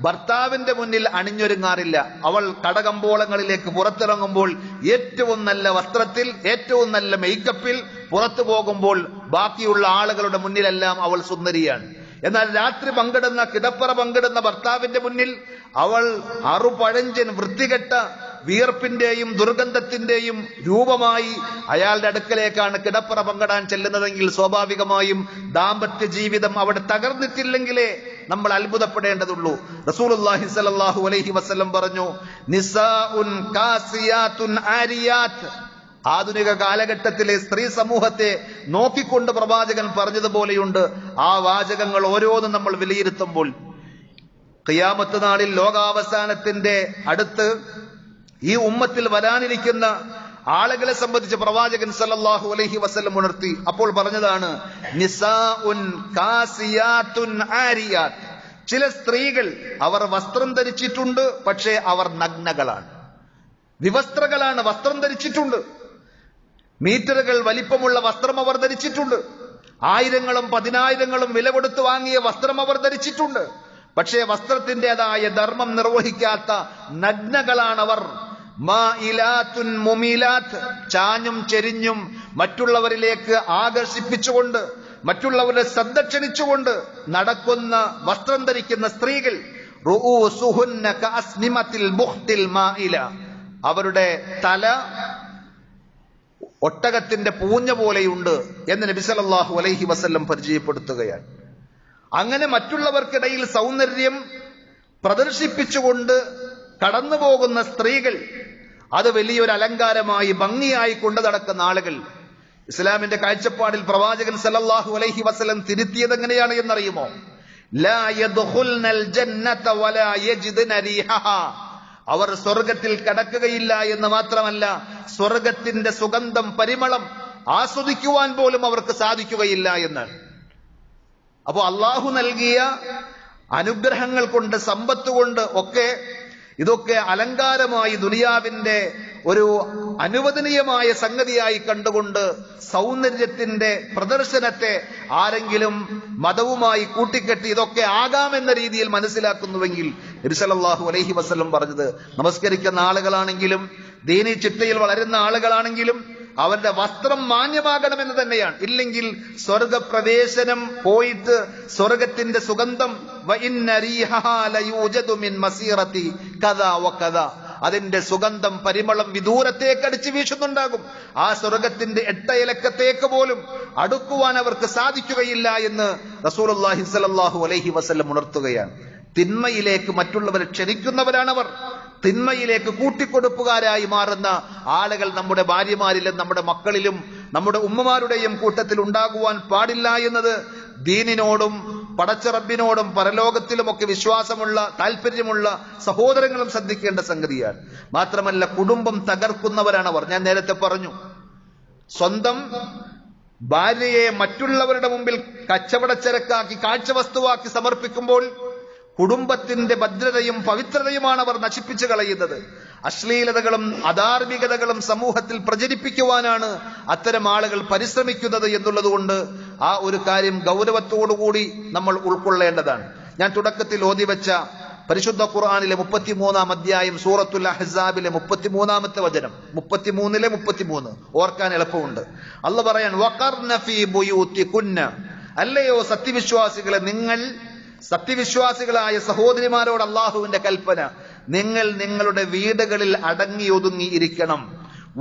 ഭർത്താവിന്റെ മുന്നിൽ അണിഞ്ഞൊരുങ്ങാറില്ല. അവൾ കടകമ്പോളങ്ങളിലേക്ക് പുറത്തിറങ്ങുമ്പോൾ ഏറ്റവും നല്ല വസ്ത്രത്തിൽ, ഏറ്റവും നല്ല മേക്കപ്പിൽ പുറത്തു പോകുമ്പോൾ ബാക്കിയുള്ള ആളുകളുടെ മുന്നിലെല്ലാം അവൾ സുന്ദരിയാണ്. എന്നാൽ രാത്രി പങ്കിടുന്ന, കിടപ്പറ പങ്കിടുന്ന ഭർത്താവിന്റെ മുന്നിൽ അവൾ അറുപഴഞ്ചൻ വൃത്തികെട്ട വിയർപ്പിന്റെയും ദുർഗന്ധത്തിന്റെയും രൂപമായി അയാളുടെ അടുക്കലേക്കാണ് കിടപ്പറ പങ്കിടാൻ ചെല്ലുന്നതെങ്കിൽ സ്വാഭാവികമായും ദാമ്പത്യ ജീവിതം അവിടെ തകർന്നിട്ടില്ലെങ്കിലേ നമ്മൾ അത്ഭുതപ്പെടേണ്ടതുള്ളൂ. റസൂലുള്ളാഹി സ്വല്ലല്ലാഹു അലൈഹി വസല്ലം പറഞ്ഞു, നിസാഉൻ കാസിയാത്തുൻ ആരിയാത്ത്. ആധുനിക കാലഘട്ടത്തിലെ സ്ത്രീ സമൂഹത്തെ നോക്കിക്കൊണ്ട് പ്രവാചകൻ പറഞ്ഞതുപോലെയുണ്ട്. ആ വാചകങ്ങൾ ഓരോന്നും നമ്മൾ വിലയിരുത്തുമ്പോൾ ഖിയാമത്ത് നാളിൽ, ലോകാവസാനത്തിന്റെ അടുത്ത് ഈ ഉമ്മത്തിൽ വരാനിരിക്കുന്ന ആളുകളെ സംബന്ധിച്ച് പ്രവാചകൻ സല്ലല്ലാഹു അലൈഹി വസല്ലം ഉണർത്തി. അപ്പോൾ പറഞ്ഞതാണ്, നിസാഉൻ കാസിയാത്തുൻ ആരിയാത്ത്. ചില സ്ത്രീകൾ അവർ വസ്ത്രം ധരിച്ചിട്ടുണ്ട്, പക്ഷേ അവർ നഗ്നകളാണ്, വിവസ്ത്രകളാണ്. വസ്ത്രം ധരിച്ചിട്ടുണ്ട്, മീറ്ററുകൾ വലിപ്പമുള്ള വസ്ത്രം അവർ ധരിച്ചിട്ടുണ്ട്, ആയിരങ്ങളും പതിനായിരങ്ങളും വില കൊടുത്തു വാങ്ങിയ വസ്ത്രം അവർ ധരിച്ചിട്ടുണ്ട്. പക്ഷേ വസ്ത്രത്തിൻ്റെതായ ധർമ്മം നിർവഹിക്കാത്ത നഗ്നകളാണവർ. മാഇലാത്തുൻ മുമീലാത്ത്. ചാഞ്ഞും ചെരിഞ്ഞും മറ്റുള്ളവരിലേക്ക് ആകർഷിപ്പിച്ചുകൊണ്ട്, മറ്റുള്ളവരുടെ ശ്രദ്ധ ക്ഷണിച്ചുകൊണ്ട് നടക്കുന്ന, വസ്ത്രം ധരിക്കുന്ന സ്ത്രീകൾ. റൂസുഹുന്ന കഅസ്നിമത്തിൽ ബുഖ്തിൽ മാഇല. അവരുടെ തല ഒട്ടകത്തിന്റെ പൂഞ്ഞ പോലെയുണ്ട് എന്ന് നബി സല്ലല്ലാഹു അലൈഹി വസല്ലം പരിചയപ്പെടുത്തുകയാണ്. അങ്ങനെ മറ്റുള്ളവർക്കിടയിൽ സൗന്ദര്യം പ്രദർശിപ്പിച്ചുകൊണ്ട് കടന്നു പോകുന്ന സ്ത്രീകൾ, അത് വലിയൊരു അലങ്കാരമായി ഭംഗിയായി കൊണ്ടു നടക്കുന്ന ആളുകൾ. ഇസ്ലാമിന്റെ കാഴ്ചപ്പാടിൽ പ്രവാചകൻ സല്ലല്ലാഹു അലൈഹി വസല്ലം തിരുത്തിയത് എങ്ങനെയാണ് എന്നറിയുമോ? ലാ യദ്ഖുൽനൽ ജന്നത വലാ യജിദ്ന റീഹഹാ. അവർ സ്വർഗത്തിൽ കടക്കുകയില്ല എന്ന് മാത്രമല്ല, സ്വർഗത്തിന്റെ സുഗന്ധം, പരിമളം ആസ്വദിക്കുവാൻ പോലും അവർക്ക് സാധിക്കുകയില്ല എന്നാണ്. അപ്പോ അള്ളാഹു നൽകിയ അനുഗ്രഹങ്ങൾ കൊണ്ട്, സമ്പത്ത് കൊണ്ട് ഒക്കെ ഇതൊക്കെ അലങ്കാരമായി ദുനിയാവിന്റെ ഒരു അനുവദനീയമായ സംഗതിയായി കണ്ടുകൊണ്ട് സൗന്ദര്യത്തിന്റെ പ്രദർശനത്തെ ആരെങ്കിലും മതവുമായി കൂട്ടിക്കെട്ടി ഇതൊക്കെ ആകാമെന്ന രീതിയിൽ മനസ്സിലാക്കുന്നുവെങ്കിൽ, നബി സല്ലല്ലാഹു അലൈഹി വസല്ലം പറഞ്ഞത്, നമസ്കരിക്കുന്ന ആളുകളാണെങ്കിലും ദീനീ ചിട്ടയിൽ വളരുന്ന ആളുകളാണെങ്കിലും അവരുടെ വസ്ത്രം മാന്യമാകണമെന്ന് തന്നെയാണ്. ഇല്ലെങ്കിൽ സ്വർഗപ്രവേശനം പോയിട്ട് സ്വർഗത്തിന്റെ സുഗന്ധം അതിന്റെ സുഗന്ധം, പരിമളം വിദൂരത്തേക്ക് അടിച്ചു വീശുന്നുണ്ടാകും. ആ സ്വർഗത്തിന്റെ എട്ടയലക്കത്തേക്ക് പോലും അടുക്കുവാൻ അവർക്ക് സാധിക്കുകയില്ല എന്ന് റസൂലുള്ളാഹി സ്വല്ലല്ലാഹു അലൈഹി വസല്ലം ഉണർത്തുകയാണ്. തിന്മയിലേക്ക് മറ്റുള്ളവരെ ക്ഷണിക്കുന്നവരാണവർ. തിന്മയിലേക്ക് കൂട്ടിക്കൊടുപ്പുകാരായി മാറുന്ന ആളുകൾ നമ്മുടെ ഭാര്യമാരിലും നമ്മുടെ മക്കളിലും നമ്മുടെ ഉമ്മമാരുടെയും കൂട്ടത്തിൽ ഉണ്ടാകുവാൻ പാടില്ല എന്നത് ദീനിനോടും പടച്ച റബ്ബിനോടും പരലോകത്തിലുമൊക്കെ വിശ്വാസമുള്ള, താല്പര്യമുള്ള സഹോദരങ്ങളും ശ്രദ്ധിക്കേണ്ട സംഗതിയാണ്. മാത്രമല്ല, കുടുംബം തകർക്കുന്നവരാണവർ. ഞാൻ നേരത്തെ പറഞ്ഞു, സ്വന്തം ഭാര്യയെ മറ്റുള്ളവരുടെ മുമ്പിൽ കച്ചവടച്ചരക്കാക്കി, കാഴ്ചവസ്തുവാക്കി സമർപ്പിക്കുമ്പോൾ കുടുംബത്തിന്റെ ഭദ്രതയും പവിത്രതയുമാണ് അവർ നശിപ്പിച്ചു കളയുന്നത്. അശ്ലീലതകളും അധാർമികതകളും സമൂഹത്തിൽ പ്രചരിപ്പിക്കുവാനാണ് അത്തരം ആളുകൾ പരിശ്രമിക്കുന്നത് എന്നുള്ളതുകൊണ്ട് ആ ഒരു കാര്യം ഗൗരവത്തോടുകൂടി നമ്മൾ ഉൾക്കൊള്ളേണ്ടതാണ്. ഞാൻ തുടക്കത്തിൽ ഓതിവെച്ച പരിശുദ്ധ ഖുർആനിലെ 33-ാം അധ്യായം സൂറത്തുൽ അഹ്സാബിലെ 33-ാമത്തെ വചനം, 33-ലെ 33 ഓർക്കാൻ എളുപ്പമുണ്ട്. അല്ലാഹു പറയാൻ, വഖർന ഫീ ബുയൂതികുന്ന. അല്ലയോ സത്യവിശ്വാസികളെ, നിങ്ങൾ, സത്യവിശ്വാസികളായ സഹോദരിമാരോട് അള്ളാഹുവിന്റെ കൽപ്പന, നിങ്ങൾ നിങ്ങളുടെ വീടുകളിൽ അടങ്ങി ഒതുങ്ങി ഇരിക്കണം.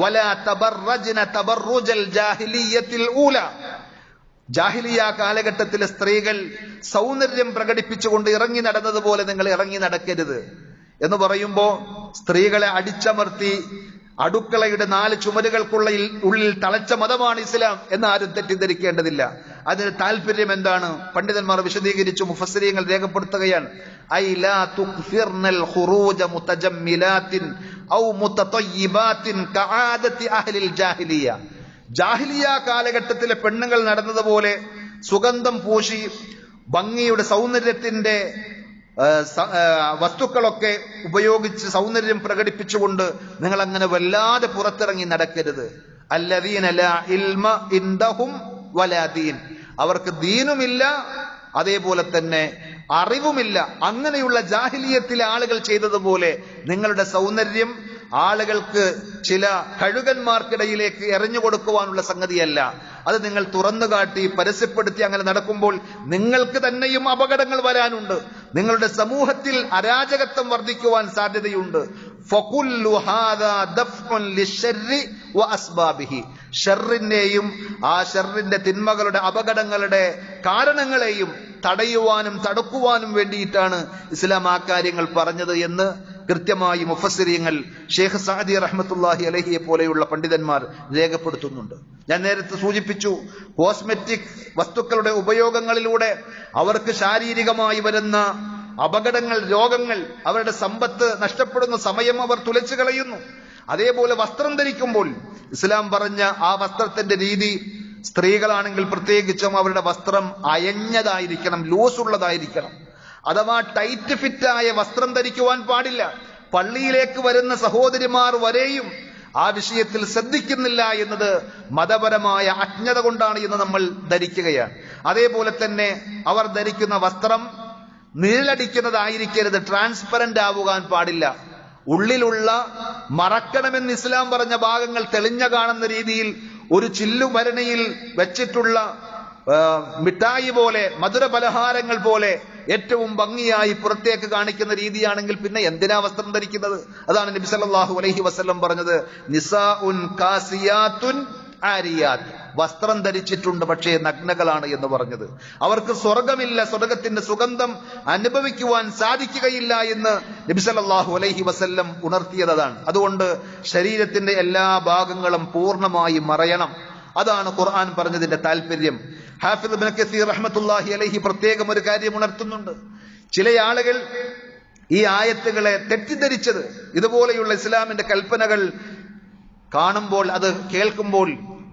വലാ തബർറജ്ന തബർറുജൽ ജാഹിലിയ്യത്തിൽ ഊല. ജാഹിലിയ കാലഘട്ടത്തിലെ സ്ത്രീകൾ സൗന്ദര്യം പ്രകടിപ്പിച്ചുകൊണ്ട് ഇറങ്ങി നടന്നതുപോലെ നിങ്ങൾ ഇറങ്ങി നടക്കരുത് എന്ന് പറയുമ്പോ, സ്ത്രീകളെ അടിച്ചമർത്തി അടുക്കളയുടെ 4 ചുമരുകൾക്കുള്ള ഉള്ളിൽ തളച്ച മതമാണ് ഇസ്ലാം എന്ന് ആരും തെറ്റിദ്ധരിക്കേണ്ടതില്ല. അതിന് താല്പര്യം എന്താണ്? പണ്ഡിതന്മാർ വിശദീകരിച്ചു, മുഫസ്സിരീങ്ങൾ രേഖപ്പെടുത്തുകയാണ്, ഐ ലാ തുക്ഫിർനൽ ഖുറൂജ മുതജമ്മിലാത്തിൻ ഔ മുതതയ്യിബാത്തിൻ കആദത്തി അഹ്ലിൽ ജാഹിലിയ. ജാഹിലിയ കാലഘട്ടത്തിലെ പെണ്ണുങ്ങൾ നടന്നതുപോലെ സുഗന്ധം പൂശി ഭംഗിയുടെ, സൗന്ദര്യത്തിന്റെ വസ്തുക്കളൊക്കെ ഉപയോഗിച്ച് സൗന്ദര്യം പ്രകടിപ്പിച്ചുകൊണ്ട് നിങ്ങൾ അങ്ങനെ വല്ലാതെ പുറത്തിറങ്ങി നടക്കരുത്. അല്ലദീന ലാ ഇൽമ ഇൻദഹും വലാ ദീൻ, അവർക്ക് ദീനുമില്ല അതേപോലെ തന്നെ അറിവുമില്ല. അങ്ങനെയുള്ള ജാഹിലിയത്തിലെ ആളുകൾ ചെയ്തതുപോലെ നിങ്ങളുടെ സൗന്ദര്യം ആളുകൾക്ക് ചില കഴുകന്മാർക്കിടയിലേക്ക് എറിഞ്ഞു കൊടുക്കുവാനുള്ള സംഗതിയല്ല. അത് നിങ്ങൾ തുറന്നു കാട്ടി പരസ്യപ്പെടുത്തി അങ്ങനെ നടക്കുമ്പോൾ നിങ്ങൾക്ക് തന്നെയും അപകടങ്ങൾ വരാനുണ്ട്. നിങ്ങളുടെ സമൂഹത്തിൽ അരാജകത്വം വർദ്ധിക്കുവാൻ സാധ്യതയുണ്ട്. ഷർറിന്റെയും ആ ഷർറിന്റെ തിന്മകളുടെ അപകടങ്ങളുടെ കാരണങ്ങളെയും തടയുവാനും തടുക്കുവാനും വേണ്ടിയിട്ടാണ് ഇസ്ലാം ആ കാര്യങ്ങൾ പറഞ്ഞത് എന്ന് കൃത്യമായി മുഫസ്സിരീങ്ങൾ ഷെയ്ഖ് സഅദി റഹ്മത്തുള്ളാഹി അലൈഹിയെ പോലെയുള്ള പണ്ഡിതന്മാർ രേഖപ്പെടുത്തുന്നുണ്ട്. ഞാൻ നേരത്തെ സൂചിപ്പിച്ചു, കോസ്മെറ്റിക് വസ്തുക്കളുടെ ഉപയോഗങ്ങളിലൂടെ അവർക്ക് ശാരീരികമായി വരുന്ന അപകടങ്ങൾ, രോഗങ്ങൾ, അവരുടെ സമ്പത്ത് നഷ്ടപ്പെടുന്ന സമയം അവർ തുലച്ചു കളയുന്നു. അതേപോലെ വസ്ത്രം ധരിക്കുമ്പോൾ ഇസ്ലാം പറഞ്ഞ ആ വസ്ത്രത്തിന്റെ രീതി, സ്ത്രീകളാണെങ്കിൽ പ്രത്യേകിച്ചും അവരുടെ വസ്ത്രം അയഞ്ഞതായിരിക്കണം, ലൂസ് ഉള്ളതായിരിക്കണം. അഥവാ ടൈറ്റ് ഫിറ്റായ വസ്ത്രം ധരിക്കുവാൻ പാടില്ല. പള്ളിയിലേക്ക് വരുന്ന സഹോദരിമാർ വരെയും ആ വിഷയത്തിൽ ശ്രദ്ധിക്കുന്നില്ല എന്നത് മതപരമായ അജ്ഞത കൊണ്ടാണ് എന്ന് നമ്മൾ ധരിക്കുകയാണ്. അതേപോലെ തന്നെ അവർ ധരിക്കുന്ന വസ്ത്രം നിഴലടിക്കുന്നതായിരിക്കരുത്, ട്രാൻസ്പെറന്റ് ആവുവാൻ പാടില്ല. ഉള്ളിലുള്ള മറക്കണമെന്ന് ഇസ്ലാം പറഞ്ഞ ഭാഗങ്ങൾ തെളിഞ്ഞ കാണുന്ന രീതിയിൽ ഒരു ചില്ലുഭരണിയിൽ വെച്ചിട്ടുള്ള മിഠായി പോലെ, മധുര പലഹാരങ്ങൾ പോലെ ഏറ്റവും ഭംഗിയായി പുറത്തേക്ക് കാണിക്കുന്ന രീതിയാണെങ്കിൽ പിന്നെ എന്തിനാ വസ്ത്രം ധരിക്കുന്നത്? അതാണ് നബി സല്ലല്ലാഹു അലൈഹി വസല്ലം പറഞ്ഞത്, നിസാഉൻ കാസിയാത്തുൻ ആരിയാത്ത്, വസ്ത്രം ധരിച്ചിട്ടുണ്ട് പക്ഷേ നഗ്നകളാണ് എന്ന് പറഞ്ഞത്. അവർക്ക് സ്വർഗമില്ല, സ്വർഗത്തിന്റെ സുഗന്ധം അനുഭവിക്കുവാൻ സാധിക്കുകയില്ല എന്ന് നബി സല്ലല്ലാഹു അലൈഹി വസല്ലം ഉണർത്തിയതാണ്. അതുകൊണ്ട് ശരീരത്തിന്റെ എല്ലാ ഭാഗങ്ങളും പൂർണ്ണമായി മറയണം. അതാണ് ഖുർആൻ പറഞ്ഞതിന്റെ താല്പര്യം. ഹാഫിദ് ഇബ്നു കസീർ റഹ്മത്തുള്ളാഹി അലൈഹി പ്രത്യേകം ഒരു കാര്യം ഉണർത്തുന്നുണ്ട്. ചില ആളുകൾ ഈ ആയത്തുകളെ തെറ്റിദ്ധരിച്ചത്, ഇതുപോലെയുള്ള ഇസ്ലാമിന്റെ കൽപ്പനകൾ കാണുമ്പോൾ, അത് കേൾക്കുമ്പോൾ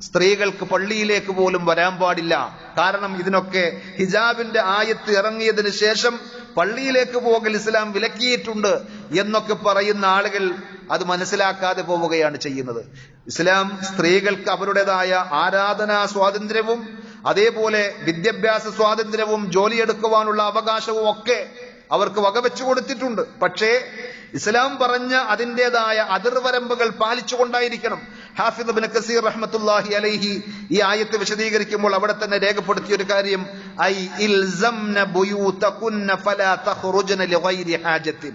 സ്ത്രീകൾക്ക് പള്ളിയിലേക്ക് പോലും വരാൻ പാടില്ല, കാരണം ഇതിനൊക്കെ ഹിജാബിന്റെ ആയത്ത് ഇറങ്ങിയതിന് ശേഷം പള്ളിയിലേക്ക് പോകൽ ഇസ്ലാം വിലക്കിയിട്ടുണ്ട് എന്നൊക്കെ പറയുന്ന ആളുകൾ അത് മനസ്സിലാക്കാതെ പോവുകയാണ് ചെയ്യുന്നത്. ഇസ്ലാം സ്ത്രീകൾക്ക് അവരുടേതായ ആരാധനാ സ്വാതന്ത്ര്യവും അതേപോലെ വിദ്യാഭ്യാസ സ്വാതന്ത്ര്യവും ജോലിയെടുക്കുവാനുള്ള അവകാശവും ഒക്കെ അവർക്ക് വകവെച്ചു കൊടുത്തിട്ടുണ്ട്. പക്ഷേ ഇസ്ലാം പറഞ്ഞ അതിൻ്റെതായ അതിർവരമ്പുകൾ പാലിച്ചുകൊണ്ടായിരിക്കണം. ഹാഫിദ് ഇബ്നു കസീർ റഹ്മത്തുള്ളാഹി അലൈഹി ഈ ആയത്ത് വിശദീകരിക്കുമ്പോൾ അവിടെ തന്നെ രേഖപ്പെടുത്തിയ ഒരു കാര്യം, ഐ ഇൽസംന ബുയൂതകുന്ന ഫലാ തഖ്റുജ്ന ലിഗൈരി ഹാജത്തിൻ,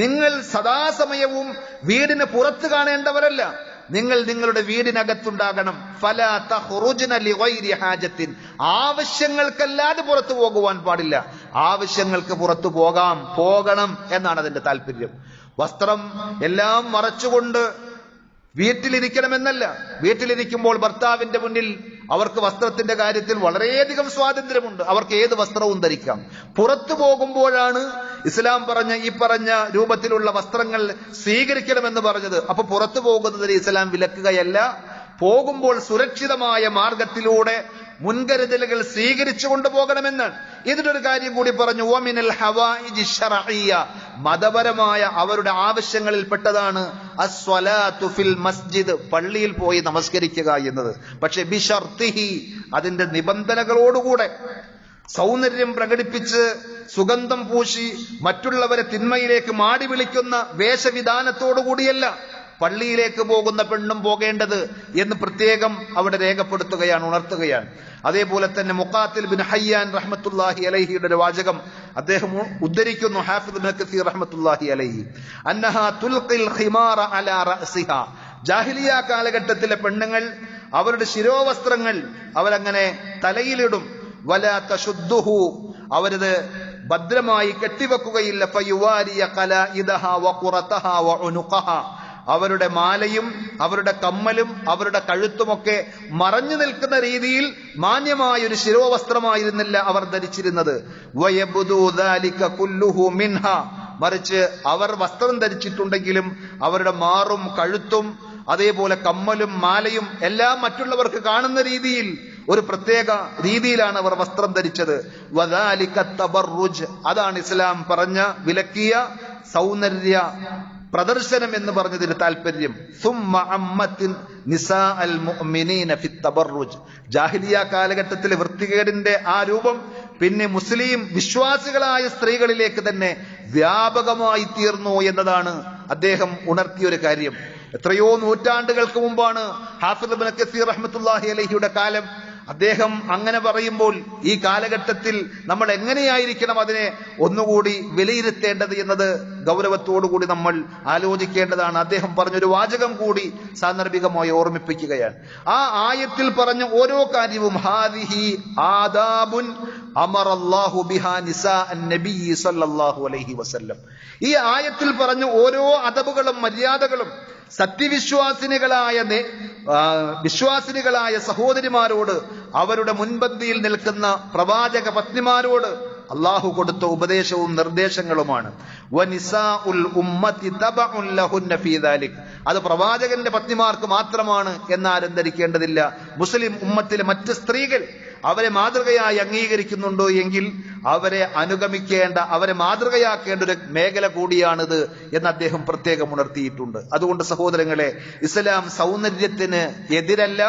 നിങ്ങൾ സദാസമയവും വീടിന് പുറത്ത് കാണേണ്ടവരല്ല, നിങ്ങൾ നിങ്ങളുടെ വീടിനകത്തുണ്ടാകണം. ഫലാ തഖ്റുജ്ന ലിഗൈരി ഹാജത്തിൻ, ആവശ്യങ്ങൾക്കല്ലാതെ പുറത്തു പോകുവാൻ പാടില്ല. ആവശ്യങ്ങൾക്ക് പുറത്തു പോകണം എന്നാണ് അതിന്റെ താല്പര്യം. വസ്ത്രം എല്ലാം മറച്ചുകൊണ്ട് വീട്ടിലിരിക്കണമെന്നല്ല. വീട്ടിലിരിക്കുമ്പോൾ ഭർത്താവിന്റെ മുന്നിൽ അവർക്ക് വസ്ത്രത്തിന്റെ കാര്യത്തിൽ വളരെയധികം സ്വാതന്ത്ര്യമുണ്ട്, അവർക്ക് ഏത് വസ്ത്രവും ധരിക്കാം. പുറത്തു പോകുമ്പോഴാണ് ഇസ്ലാം ഈ പറഞ്ഞ രൂപത്തിലുള്ള വസ്ത്രങ്ങൾ സ്വീകരിക്കണമെന്ന് പറഞ്ഞത്. അപ്പൊ പുറത്തു പോകുന്നതിന് ഇസ്ലാം വിലക്കുകയല്ല, പോകുമ്പോൾ സുരക്ഷിതമായ മാർഗത്തിലൂടെ മുൻകരുതലുകൾ സ്വീകരിച്ചു കൊണ്ടുപോകണമെന്നാണ്. ഇതിനൊരു കാര്യം കൂടി പറഞ്ഞു, വമിനൽ ഹവായിജി ശർഇയ്യ, മതപരമായ അവരുടെ ആവശ്യങ്ങളിൽ പെട്ടതാണ് അസ്വലാത്തു ഫിൽ മസ്ജിദ്, പള്ളിയിൽ പോയി നമസ്കരിക്കുക എന്നത്. പക്ഷെ ബിശർത്തിഹി, അതിന്റെ നിബന്ധനകളോടുകൂടെ. സൗന്ദര്യം പ്രകടിപ്പിച്ച് സുഗന്ധം പൂശി മറ്റുള്ളവരെ തിന്മയിലേക്ക് മാടി വിളിക്കുന്ന വേഷവിധാനത്തോടുകൂടിയല്ല പള്ളിയിലേക്ക് പോകുന്ന പെണ്ണും പോകേണ്ടത് എന്ന് പ്രത്യേകം അവിടെ രേഖപ്പെടുത്തുകയാണ്, ഉണർത്തുകയാണ്. അതേപോലെ തന്നെ മുഖാത്തിൽ ബിൻ ഹയ്യാൻ റഹ്മത്തുള്ളാഹി അലൈഹിയുടെ ഒരു വാചകം അദ്ദേഹം ഉദ്ധരിക്കുന്നു, ഹാഫിദ് ഇബ്നു കസീർ റഹ്മത്തുള്ളാഹി അലൈഹി, അന്നഹാ തുൽഖിൽ ഖിമാറ അലാ റഅസിഹാ, ജാഹിലിയ കാലഘട്ടത്തിലെ പെണ്ണുങ്ങൾ അവരുടെ ശിരോവസ്ത്രങ്ങൾ അവരങ്ങനെ തലയിലിടും. വലാ തശുദ്ദുഹു, അവരത് ഭദ്രമായി കെട്ടിവെക്കുകയില്ല. ഫയുവാരിയ ഖലാഇദഹാ വഖുറതഹാ വഉനുഖഹാ, അവരുടെ മാലയും അവരുടെ കമ്മലും അവരുടെ കഴുത്തുമൊക്കെ മറഞ്ഞു നിൽക്കുന്ന രീതിയിൽ മാന്യമായ ഒരു ശിരോവസ്ത്രമായിരുന്നില്ല അവർ ധരിച്ചിരുന്നത്. വയബ്ദു ദാലിക കുല്ലുഹു മിൻഹാ, മറിച്ച് അവർ വസ്ത്രം ധരിച്ചിട്ടുണ്ടെങ്കിലും അവരുടെ മാറും കഴുത്തും അതേപോലെ കമ്മലും മാലയും എല്ലാം മറ്റുള്ളവർക്ക് കാണുന്ന രീതിയിൽ ഒരു പ്രത്യേക രീതിയിലാണ് അവർ വസ്ത്രം ധരിച്ചത്. വദാലിക തബറുജ്, അതാണ് ഇസ്ലാം പറഞ്ഞ വിലക്കിയ സൗന്ദര്യ പ്രദർശനം എന്ന് പറഞ്ഞതിന് താല്പര്യം. സുമ്മ അമ്മത്തിൻ നിസാഅൽ മുഅ്മിനീന ഫി തബറുജ്, ജാഹിലിയ കാലഘട്ടത്തിലെ വൃത്തികേടിന്റെ ആ രൂപം പിന്നെ മുസ്ലിം വിശ്വാസികളായ സ്ത്രീകളിലേക്ക് തന്നെ വ്യാപകമായി തീർന്നു എന്നതാണ് അദ്ദേഹം ഉണർത്തിയ ഒരു കാര്യം. എത്രയോ നൂറ്റാണ്ടുകൾക്ക് മുമ്പാണ് ഹാഫിദ് ഇബ്നു കസീർ റഹ്മത്തുള്ളാഹി അലൈഹിയുടെ കാലം. അദ്ദേഹം അങ്ങനെ പറയുമ്പോൾ ഈ കാലഘട്ടത്തിൽ നമ്മൾ എങ്ങനെയായിരിക്കണം അതിനെ ഒന്നുകൂടി വിലയിരുത്തേണ്ടത് എന്നത് ഗൗരവത്തോടുകൂടി നമ്മൾ ആലോചിക്കേണ്ടതാണ്. അദ്ദേഹം പറഞ്ഞൊരു വാചകം കൂടി സാന്ദർഭികമായി ഓർമ്മിപ്പിക്കുകയാണ്. ആ ആയത്തിൽ പറഞ്ഞ ഓരോ കാര്യവും ഹാദിഹി ആദാബുൻ അമറല്ലാഹു ബിഹാ നിസാഅൻ നബി സല്ലല്ലാഹു അലൈഹി വസല്ലം. ഈ ആയത്തിൽ പറഞ്ഞ ഓരോ അദബുകളും മര്യാദകളും വിശ്വാസിനികളായ സഹോദരിമാരോട്, അവരുടെ മുൻപന്തിയിൽ നിൽക്കുന്ന പ്രവാചക പത്നിമാരോട് അള്ളാഹു കൊടുത്ത ഉപദേശവും നിർദ്ദേശങ്ങളുമാണ്. അത് പ്രവാചകന്റെ പത്നിമാർക്ക് മാത്രമാണ് എന്നാരും ധരിക്കേണ്ടതില്ല. മുസ്ലിം ഉമ്മത്തിലെ മറ്റ് സ്ത്രീകൾ അവരെ മാതൃകയായി അംഗീകരിക്കുന്നുണ്ടോ എങ്കിൽ അവരെ അനുഗമിക്കേണ്ട, അവരെ മാതൃകയാക്കേണ്ട ഒരു മേഖല കൂടിയാണിത് എന്ന് അദ്ദേഹം പ്രത്യേകം ഉണർത്തിയിട്ടുണ്ട്. അതുകൊണ്ട് സഹോദരങ്ങളെ, ഇസ്ലാം സൗന്ദര്യത്തിന് എതിരല്ല.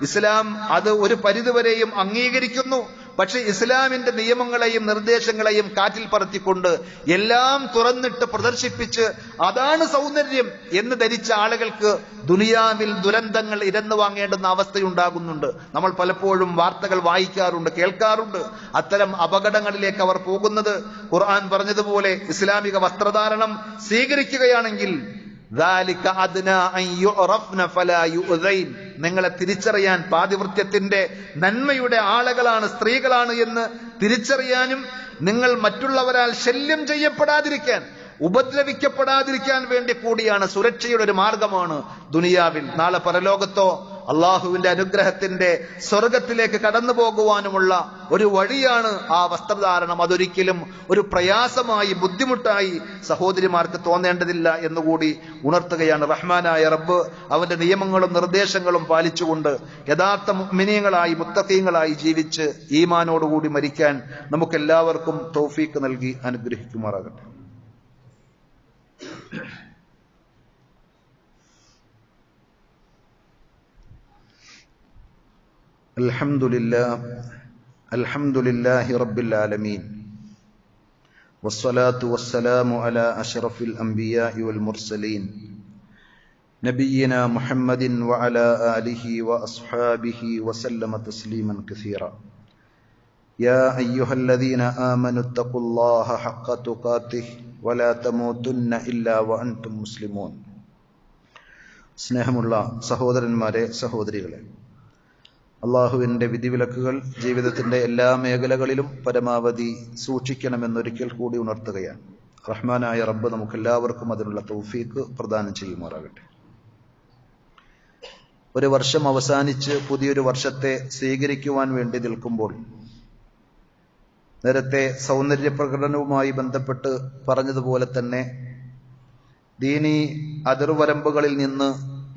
ഇസ്ലാം അത് ഒരു പരിധിവരെയും അംഗീകരിക്കുന്നു. പക്ഷെ ഇസ്ലാമിന്റെ നിയമങ്ങളെയും നിർദ്ദേശങ്ങളെയും കാറ്റിൽ പറത്തിക്കൊണ്ട് എല്ലാം തുറന്നിട്ട് പ്രദർശിപ്പിച്ച് അതാണ് സൗന്ദര്യം എന്ന് ധരിച്ച ആളുകൾക്ക് ദുനിയാവിൽ ദുരന്തങ്ങൾ ഇരന്നു വാങ്ങേണ്ടുന്ന അവസ്ഥയുണ്ടാകുന്നുണ്ട്. നമ്മൾ പലപ്പോഴും വാർത്തകൾ വായിക്കാറുണ്ട്, കേൾക്കാറുണ്ട്. അത്തരം അപകടങ്ങളിലേക്ക് അവർ പോകുന്നത് ഖുർആൻ പറഞ്ഞതുപോലെ ഇസ്ലാമിക വസ്ത്രധാരണം സ്വീകരിക്കുകയാണെങ്കിൽ നിങ്ങളെ തിരിച്ചറിയാൻ, പാതിവൃത്യത്തിന്റെ നന്മയുടെ ആളുകളാണ്, സ്ത്രീകളാണ് എന്ന് തിരിച്ചറിയാനും നിങ്ങൾ മറ്റുള്ളവരാൽ ശല്യം ചെയ്യപ്പെടാതിരിക്കാൻ, ഉപദ്രവിക്കപ്പെടാതിരിക്കാൻ വേണ്ടി കൂടിയാണ്. സുരക്ഷയുടെ ഒരു മാർഗമാണ് ദുനിയാവിൽ. നാളെ പരലോകത്തോ അള്ളാഹുവിന്റെ അനുഗ്രഹത്തിന്റെ സ്വർഗത്തിലേക്ക് കടന്നു പോകുവാനുമുള്ള ഒരു വഴിയാണ് ആ വസ്ത്രധാരണം. അതൊരിക്കലും ഒരു പ്രയാസമായി, ബുദ്ധിമുട്ടായി സഹോദരിമാർക്ക് തോന്നേണ്ടതില്ല എന്നുകൂടി ഉണർത്തുകയാണ്. റഹ്മാനായ റബ്ബ് അവന്റെ നിയമങ്ങളും നിർദ്ദേശങ്ങളും പാലിച്ചുകൊണ്ട് യഥാർത്ഥ മുഅ്മിനീങ്ങളായി, മുത്തഖീങ്ങളായി ജീവിച്ച് ഈമാനോടുകൂടി മരിക്കാൻ നമുക്കെല്ലാവർക്കും തൗഫീഖ് നൽകി അനുഗ്രഹിക്കുമാറാകട്ടെ. അൽഹംദുലില്ലാഹി റബ്ബിൽ ആലമീൻ വസ്സലാത്തു വസ്സലാമു അലാ അഷ്റഫിൽ അംബിയാഇ വൽ മുർസലീൻ നബിയ്യിനാ മുഹമ്മദിൻ വഅലാ ആലിഹി വഅസ്ഹാബിഹി വസല്ലമ തസ്ലീമൻ കസീറാ. യാ അയ്യുഹല്ലദീന ആമനു തഖുല്ലാഹ ഹഖ്ക തുഖാതിഹി വലാ തമൂതുന്ന ഇല്ലാ വഅൻതും മുസ്ലിമൂൻ. സ്നേഹമുള്ള സഹോദരന്മാരെ, സഹോദരികളെ, അള്ളാഹുവിന്റെ വിധിവിലക്കുകൾ ജീവിതത്തിന്റെ എല്ലാ മേഖലകളിലും പരമാവധി സൂക്ഷിക്കണമെന്നൊരിക്കൽ കൂടി ഉണർത്തുകയാണ്. റഹ്മാനായ റബ്ബ് നമുക്കെല്ലാവർക്കും അതിനുള്ള തൗഫീഖ് പ്രദാനം ചെയ്യുമാറാകട്ടെ. ഒരു വർഷം അവസാനിച്ച് പുതിയൊരു വർഷത്തെ സ്വീകരിക്കുവാൻ വേണ്ടി നിൽക്കുമ്പോൾ നേരത്തെ സൗന്ദര്യ പ്രകടനവുമായി ബന്ധപ്പെട്ട് പറഞ്ഞതുപോലെ തന്നെ ദീനീ അതിർവരമ്പുകളിൽ നിന്ന്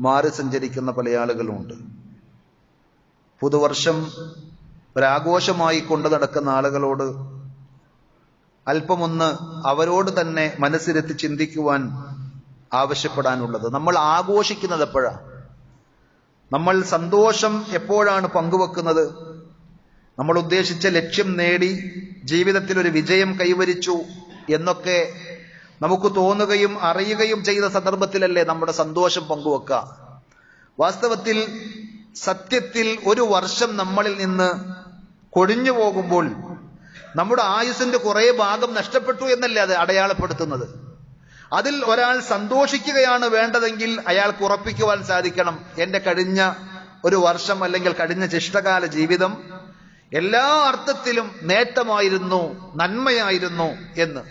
മാറി സഞ്ചരിക്കുന്ന പല ആളുകളുമുണ്ട്. പുതുവർഷം ഒരാഘോഷമായി കൊണ്ടു നടക്കുന്ന ആളുകളോട് അല്പമൊന്ന് അവരോട് തന്നെ മനസ്സിരുത്തി ചിന്തിക്കുവാൻ ആവശ്യപ്പെടാനുള്ളത്, നമ്മൾ ആഘോഷിക്കുന്നത് എപ്പോഴാണ്? നമ്മൾ സന്തോഷം എപ്പോഴാണ് പങ്കുവെക്കുന്നത്? നമ്മൾ ഉദ്ദേശിച്ച ലക്ഷ്യം നേടി, ജീവിതത്തിൽ ഒരു വിജയം കൈവരിച്ചു എന്നൊക്കെ നമുക്ക് തോന്നുകയും അറിയുകയും ചെയ്ത സന്ദർഭത്തിലല്ലേ നമ്മുടെ സന്തോഷം പങ്കുവെക്കുക. വാസ്തവത്തിൽ സത്യത്തിൽ ഒരു വർഷം നമ്മളിൽ നിന്ന് കൊഴിഞ്ഞു പോകുമ്പോൾ നമ്മുടെ ആയുസിന്റെ കുറെ ഭാഗം നഷ്ടപ്പെട്ടു എന്നല്ലേ അത് അടയാളപ്പെടുത്തുന്നത്. അതിൽ ഒരാൾ സന്തോഷിക്കുകയാണ് വേണ്ടതെങ്കിൽ അയാൾക്ക് ഉറപ്പിക്കുവാൻ സാധിക്കണം, എന്റെ കഴിഞ്ഞ ഒരു വർഷം അല്ലെങ്കിൽ കഴിഞ്ഞ ശിഷ്ടകാല ജീവിതം എല്ലാ അർത്ഥത്തിലും നേട്ടമായിരുന്നു, നന്മയായിരുന്നു എന്ന്.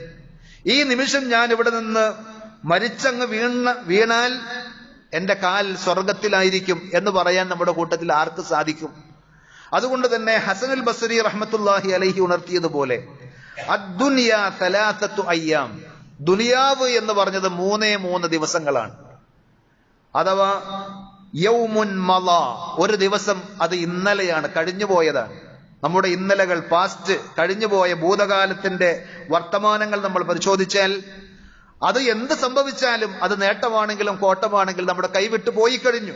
ഈ നിമിഷം ഞാൻ ഇവിടെ നിന്ന് മരിച്ചങ്ങ് വീണാൽ എന്റെ കാൽ സ്വർഗത്തിലായിരിക്കും എന്ന് പറയാൻ നമ്മുടെ കൂട്ടത്തിൽ ആർക്ക് സാധിക്കും? അതുകൊണ്ട് തന്നെ ഹസനുൽ ബസ്രി റഹ്മത്തുള്ളാഹി അലൈഹി ഉണർത്തിയതുപോലെ അദ്ദുനിയാ സലാസത്തു അയ്യാം, ദുനിയാവ് എന്ന് പറഞ്ഞത് 3 ദിവസങ്ങളാണ്. അഥവാ യൗമുൻ മള, ഒരു ദിവസം അത് ഇന്നലെയാണ്, കഴിഞ്ഞുപോയതാണ്. നമ്മുടെ ഇന്നലകൾ, പാസ്റ്റ്, കഴിഞ്ഞുപോയ ഭൂതകാലത്തിന്റെ വർത്തമാനങ്ങൾ നമ്മൾ പരിശോധിച്ചാൽ അത് എന്ത് സംഭവിച്ചാലും അത് നേട്ടമാണെങ്കിലും കോട്ടമാണെങ്കിലും നമ്മുടെ കൈവിട്ട് പോയി കഴിഞ്ഞു.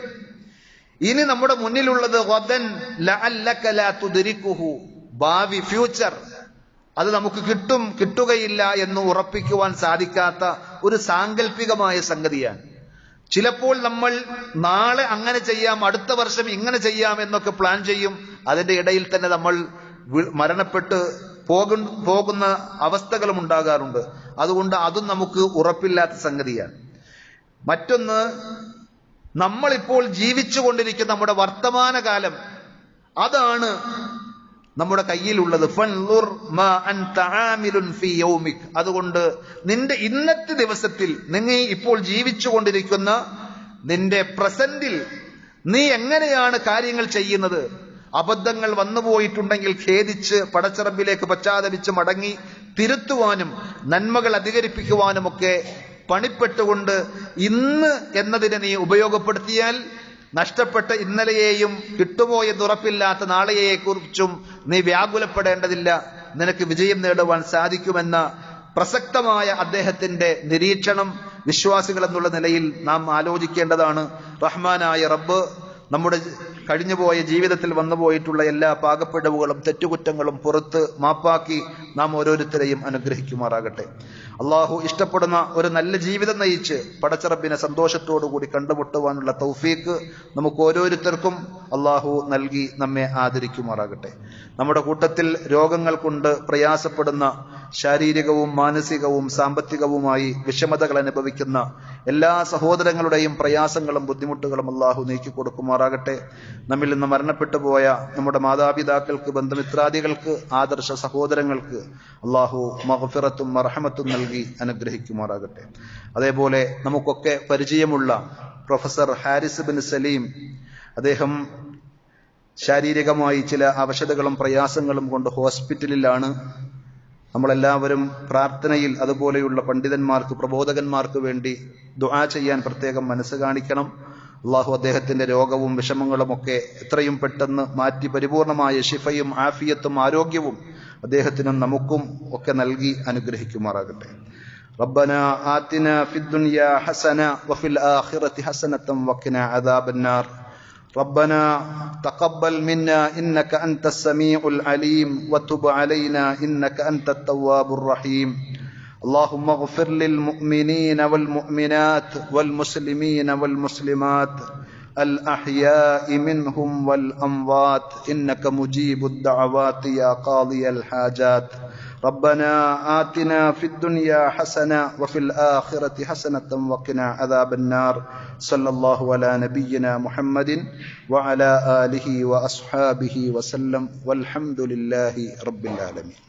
ഇനി നമ്മുടെ മുന്നിലുള്ളത് ഗദൻ ലഅല്ലക ലാ തുദ്രികുഹു, ഭാവി, ഫ്യൂച്ചർ. അത് നമുക്ക് കിട്ടും കിട്ടുകയില്ല എന്ന് ഉറപ്പിക്കുവാൻ സാധിക്കാത്ത ഒരു സാങ്കല്പികമായ സംഗതിയാണ്. ചിലപ്പോൾ നമ്മൾ നാളെ അങ്ങനെ ചെയ്യാം, അടുത്ത വർഷം ഇങ്ങനെ ചെയ്യാം എന്നൊക്കെ പ്ലാൻ ചെയ്യും. അതിന്റെ ഇടയിൽ തന്നെ നമ്മൾ മരണപ്പെട്ട് പോകുന്ന അവസ്ഥകളും ഉണ്ടാകാറുണ്ട്. അതുകൊണ്ട് അതും നമുക്ക് ഉറപ്പില്ലാത്ത സംഗതിയാണ്. മറ്റൊന്ന്, നമ്മളിപ്പോൾ ജീവിച്ചുകൊണ്ടിരിക്കുന്ന നമ്മുടെ വർത്തമാനകാലം, അതാണ് നമ്മുടെ കയ്യിലുള്ളത്. ഫൻളുർ മാ അൻത ആമിലുൻ ഫീ യൗമിക്, അതുകൊണ്ട് നിന്റെ ഇന്നത്തെ ദിവസത്തിൽ, നീ ഇപ്പോൾ ജീവിച്ചുകൊണ്ടിരിക്കുന്ന നിന്റെ പ്രസന്റിൽ നീ എങ്ങനെയാണ് കാര്യങ്ങൾ ചെയ്യുന്നത്? അബദ്ധങ്ങൾ വന്നുപോയിട്ടുണ്ടെങ്കിൽ ഖേദിച്ച് പടച്ചിറപ്പിലേക്ക് പശ്ചാത്തപിച്ച് മടങ്ങി തിരുത്തുവാനും നന്മകൾ അധികരിപ്പിക്കുവാനുമൊക്കെ പണിപ്പെട്ടുകൊണ്ട് ഇന്ന് എന്നതിനെ നീ ഉപയോഗപ്പെടുത്തിയാൽ നഷ്ടപ്പെട്ട ഇന്നലെയെയും കിട്ടുമോ എന്നുറപ്പില്ലാത്ത നാളെയെക്കുറിച്ചും നീ വ്യാകുലപ്പെടേണ്ടതില്ല. നിനക്ക് വിജയം നേടുവാൻ സാധിക്കുമെന്ന പ്രസക്തമായ അദ്ദേഹത്തിന്റെ നിരീക്ഷണം വിശ്വാസികൾ എന്നുള്ള നിലയിൽ നാം ആലോചിക്കേണ്ടതാണ്. റഹ്മാനായ റബ്ബ് നമ്മുടെ കഴിഞ്ഞുപോയ ജീവിതത്തിൽ വന്നുപോയിട്ടുള്ള എല്ലാ പാകപ്പിഴവുകളും തെറ്റുകുറ്റങ്ങളും പുറത്ത് മാപ്പാക്കി നാം ഓരോരുത്തരെയും അനുഗ്രഹിക്കുമാറാകട്ടെ. അള്ളാഹു ഇഷ്ടപ്പെടുന്ന ഒരു നല്ല ജീവിതം നയിച്ച് പടച്ചറബിനെ സന്തോഷത്തോടുകൂടി കണ്ടുമുട്ടുവാനുള്ള തൗഫീക്ക് നമുക്ക് ഓരോരുത്തർക്കും അള്ളാഹു നൽകി നമ്മെ ആദരിക്കുമാറാകട്ടെ. നമ്മുടെ കൂട്ടത്തിൽ രോഗങ്ങൾ കൊണ്ട് പ്രയാസപ്പെടുന്ന, ശാരീരികവും മാനസികവും സാമ്പത്തികവുമായി വിഷമതകൾ അനുഭവിക്കുന്ന എല്ലാ സഹോദരങ്ങളുടെയും പ്രയാസങ്ങളും ബുദ്ധിമുട്ടുകളും അള്ളാഹു നീക്കി കൊടുക്കുമാറാകട്ടെ. നമ്മിൽ നിന്ന് മരണപ്പെട്ടു പോയ നമ്മുടെ മാതാപിതാക്കൾക്ക്, ബന്ധുമിത്രാദികൾക്ക്, ആദർശ സഹോദരങ്ങൾക്ക് അള്ളാഹു മഗ്ഫിറത്തും മർഹമത്തും നൽകി അനുഗ്രഹിക്കുമാറാകട്ടെ. അതേപോലെ നമുക്കൊക്കെ പരിചയമുള്ള പ്രൊഫസർ ഹാരിസ് ബിൻ സലീം, അദ്ദേഹം ശാരീരികമായി ചില അവശതകളും പ്രയാസങ്ങളും കൊണ്ട് ഹോസ്പിറ്റലിലാണ്. നമ്മളെല്ലാവരും പ്രാർത്ഥനയിൽ അതുപോലെയുള്ള പണ്ഡിതന്മാർക്ക്, പ്രബോധകന്മാർക്ക് വേണ്ടി ദുആ ചെയ്യാൻ പ്രത്യേകം മനസ്സ് കാണിക്കണം. അള്ളാഹു അദ്ദേഹത്തിന്റെ രോഗവും വിഷമങ്ങളും ഒക്കെ എത്രയും പെട്ടെന്ന് മാറ്റി പരിപൂർണമായ ശിഫയും ആഫിയത്തും ആരോഗ്യവും അദ്ദേഹത്തിനും നമുക്കും ഒക്കെ നൽകി അനുഗ്രഹിക്കുമാറാകട്ടെ. റബ്ബനാ ആതിനാ ഫിദ്ദുനിയാ ഹസന വഫിൽ ആഖിറതി ഹസനതൻ വഖിനാ അദാബന്നാർ. ربنا تقبل منا إنك أنت السميع العليم وتب علينا إنك أنت التواب الرحيم. اللهم اغفر للمؤمنين والمؤمنات والمسلمين والمسلمات الأحياء منهم والأموات إنك مجيب الدعوات يا قاضي الحاجات. ربنا آتنا في الدنيا حسنة وفي الآخرة حسنة وقنا عذاب النار. صلى الله على نبينا محمد وعلى آله وأصحابه وسلم والحمد لله رب العالمين.